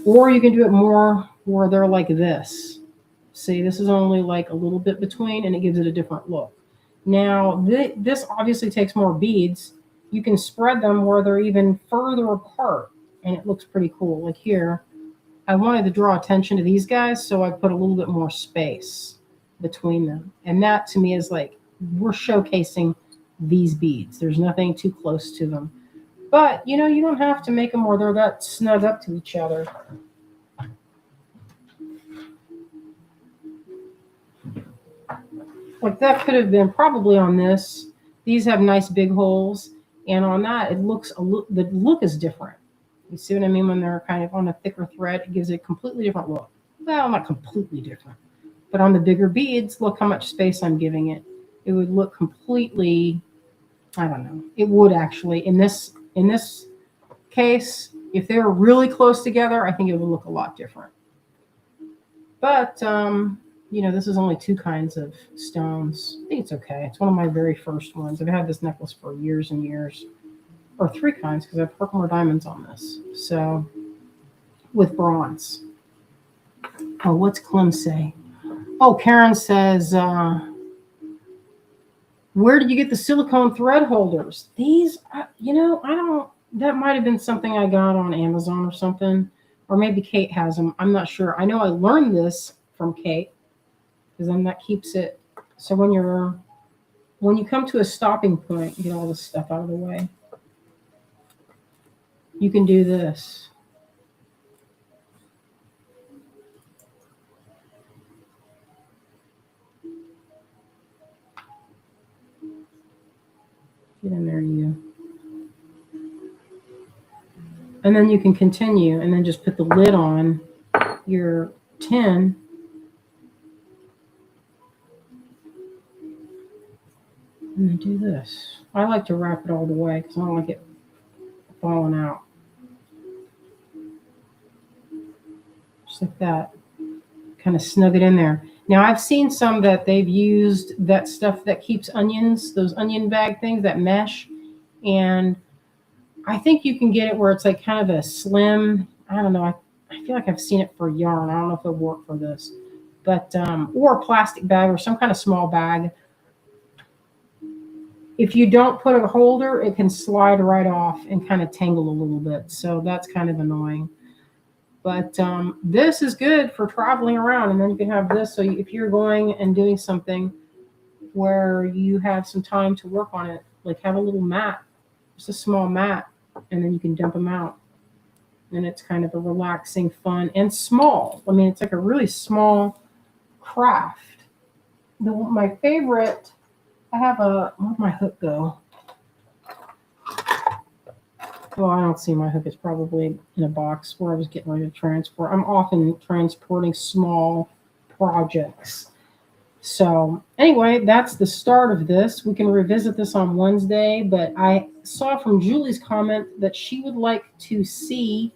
Or you can do it more where they're like this. See, this is only like a little bit between and it gives it a different look. Now, this obviously takes more beads. You can spread them where they're even further apart and it looks pretty cool. Like here, I wanted to draw attention to these guys, so I put a little bit more space between them. And that to me is like, we're showcasing these beads. There's nothing too close to them. But, you know, you don't have to make them where they're that snug up to each other. Like that could have been probably on this. These have nice big holes. And on that, it looks the look is different. You see what I mean? When they're kind of on a thicker thread, it gives it a completely different look. Well, not completely different. But on the bigger beads, look how much space I'm giving it. It would look completely, I don't know. It would actually, in this case, if they were really close together, I think it would look a lot different. But, you know, this is only 2 kinds of stones. I think it's okay. It's one of my very first ones. I've had this necklace for years and years. Or 3 kinds, because I have purple more diamonds on this. So, with bronze. Oh, what's Clem say? Oh, Karen says, where did you get the silicone thread holders? These, you know, I don't, that might have been something I got on Amazon or something. Or maybe Kate has them. I'm not sure. I know I learned this from Kate, because then that keeps it. So when you come to a stopping point, you get all this stuff out of the way. You can do this. Get in there, you. And then you can continue and then just put the lid on your tin. And then do this. I like to wrap it all the way because I don't like it falling out. Just like that. Kind of snug it in there. Now, I've seen some that they've used that stuff that keeps onions, those onion bag things, that mesh. And I think you can get it where it's like kind of a slim, I don't know. I feel like I've seen it for yarn. I don't know if it'll work for this. But, or a plastic bag or some kind of small bag. If you don't put a holder, it can slide right off and kind of tangle a little bit. So that's kind of annoying. But this is good for traveling around. And then you can have this. So if you're going and doing something where you have some time to work on it, like have a little mat, just a small mat, and then you can dump them out. And it's kind of a relaxing, fun, and small. I mean, it's like a really small craft. My favorite, I have where'd my hook go? Well, I don't see my hook. It's probably in a box where I was getting ready to transport. I'm often transporting small projects. So anyway, that's the start of this. We can revisit this on Wednesday, but I saw from Julie's comment that she would like to see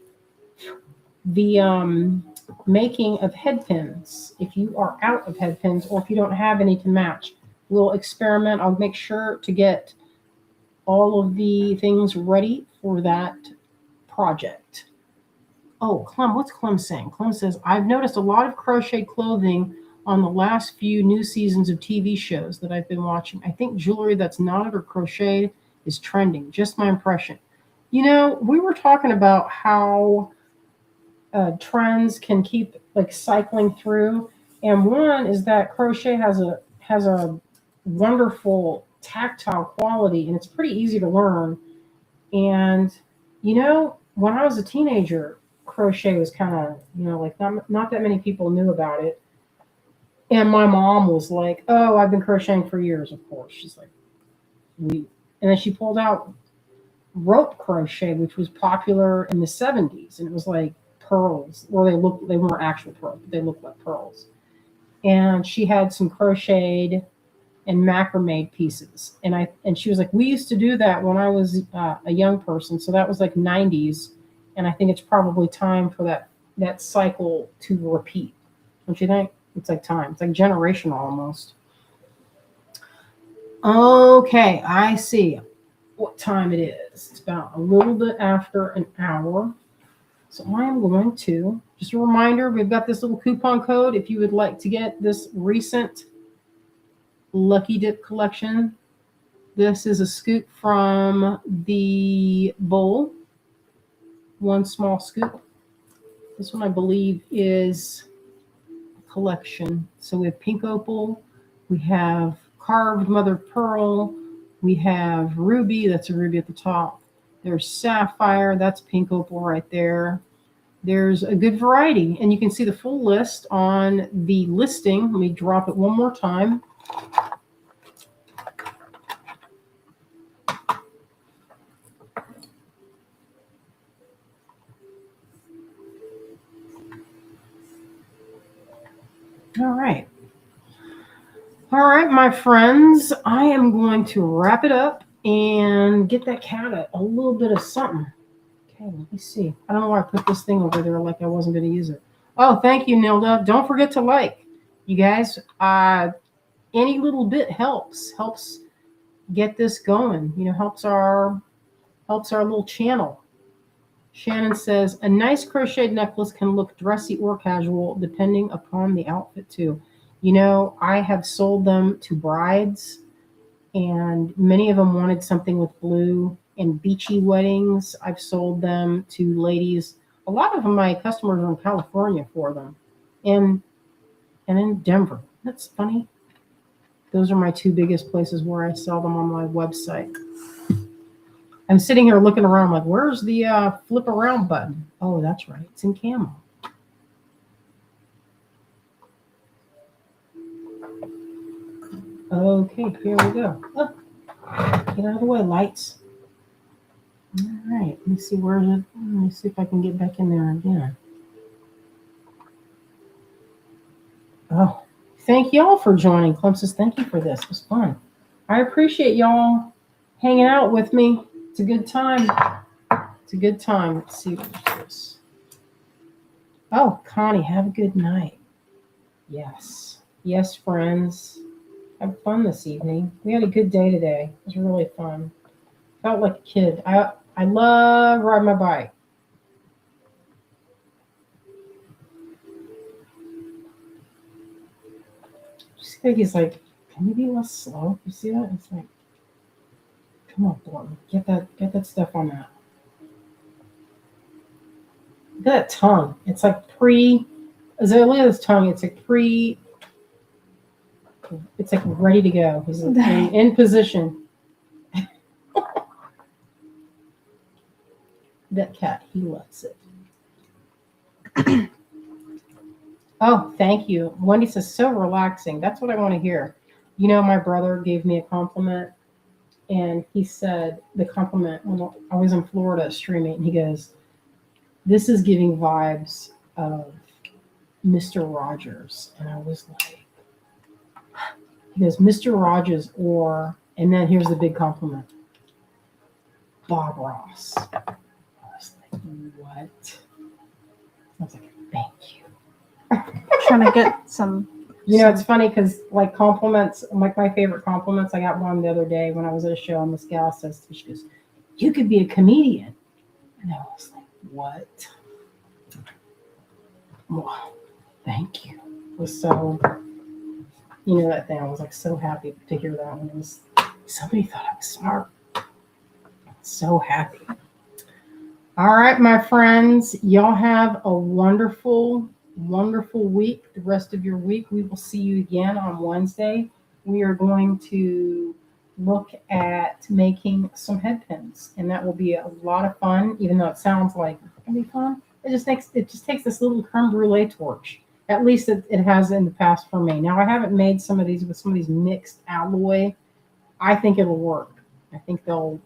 the making of head pins. If you are out of head pins or if you don't have any to match, we'll experiment. I'll make sure to get all of the things ready for that project. Oh, Clem, what's Clem saying? Clem says, I've noticed a lot of crochet clothing on the last few new seasons of TV shows that I've been watching. I think jewelry that's knotted or crocheted is trending. Just my impression. You know, we were talking about how trends can keep like cycling through, and one is that crochet has a wonderful tactile quality, and it's pretty easy to learn. And you know, when I was a teenager, crochet was kind of, you know, like not that many people knew about it. And my mom was like, "Oh, I've been crocheting for years." Of course, she's like, "We," and then she pulled out rope crochet, which was popular in the '70s, and it was like pearls. Well, they weren't actual pearls, but they looked like pearls. And she had some crocheted and macrame pieces, and she was like, "We used to do that when I was a young person." So that was like '90s, and I think it's probably time for that cycle to repeat. Don't you think? It's like time. It's like generational almost. Okay, I see what time it is. It's about a little bit after an hour. So I am going to, just a reminder, we've got this little coupon code if you would like to get this recent Lucky Dip collection. This is a scoop from the bowl. One small scoop. This one I believe is a collection. So we have pink opal, we have carved mother of pearl, we have ruby, that's a ruby at the top. There's sapphire, that's pink opal right there. There's a good variety, and you can see the full list on the listing. Let me drop it one more time. All right. All right, my friends, I am going to wrap it up and get that cat a little bit of something. Okay, let me see. I don't know why I put this thing over there like I wasn't going to use it. Oh, thank you, Nilda. Don't forget to like. You guys, any little bit helps get this going. You know, helps our little channel. Shannon says, a nice crocheted necklace can look dressy or casual depending upon the outfit too. You know, I have sold them to brides, and many of them wanted something with blue. And beachy weddings, I've sold them to ladies. A lot of my customers are in California for them, and in Denver. That's funny. Those are my two biggest places where I sell them on my website. I'm sitting here looking around like, where's the flip around button? Oh, that's right. It's in camo. Okay, here we go. Oh, get out of the way, lights. All right, let me see, where is it? Let me see if I can get back in there again. Oh, thank y'all for joining. Clem says, thank you for this. It was fun. I appreciate y'all hanging out with me. It's a good time. It's a good time. Let's see what's this. Oh, Connie, have a good night. Yes. Yes, friends. Have fun this evening. We had a good day today. It was really fun. Felt like a kid. I love riding my bike. Just think he's like, can you be less slow? You see that? It's like, come on, Thornton. Get that stuff on that. Look at that tongue. It's like Azalea's tongue, it's like it's like ready to go. He's in position. That cat, he loves it. Oh, thank you. Wendy says, so relaxing. That's what I want to hear. You know, my brother gave me a compliment, and he said the compliment when I was in Florida streaming, and he goes, this is giving vibes of Mr. Rogers. And I was like, He goes, Mr. Rogers, or, and then here's the big compliment, Bob Ross. I was like, what? I was like, thank you. Trying to get some. You know, it's funny because like compliments, like my favorite compliments, I got one the other day when I was at a show, and this gal says to me, she goes, you could be a comedian. And I was like, what? Well, thank you. It was so, you know, that thing, I was like so happy to hear that one. It was, somebody thought I was smart. So happy. All right, my friends, y'all have a wonderful, wonderful week. The rest of your week, we will see you again on Wednesday. We are going to look at making some head pins, and that will be a lot of fun. Even though it sounds like it's gonna be fun, it just takes this little creme brulee torch. At least it has in the past for me. Now I haven't made some of these with some of these mixed alloy. I think it'll work. I think it'll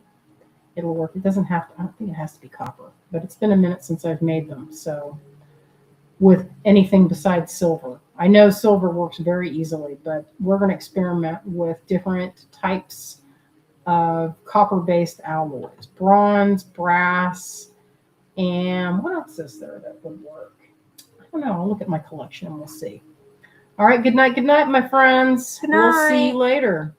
work. It doesn't have to, I don't think it has to be copper, but it's been a minute since I've made them. So with anything besides silver, I know silver works very easily, but we're going to experiment with different types of copper-based alloys, bronze, brass, and what else is there that would work? I don't know. I'll look at my collection and we'll see. All right. Good night, my friends. Good We'll see night. you later.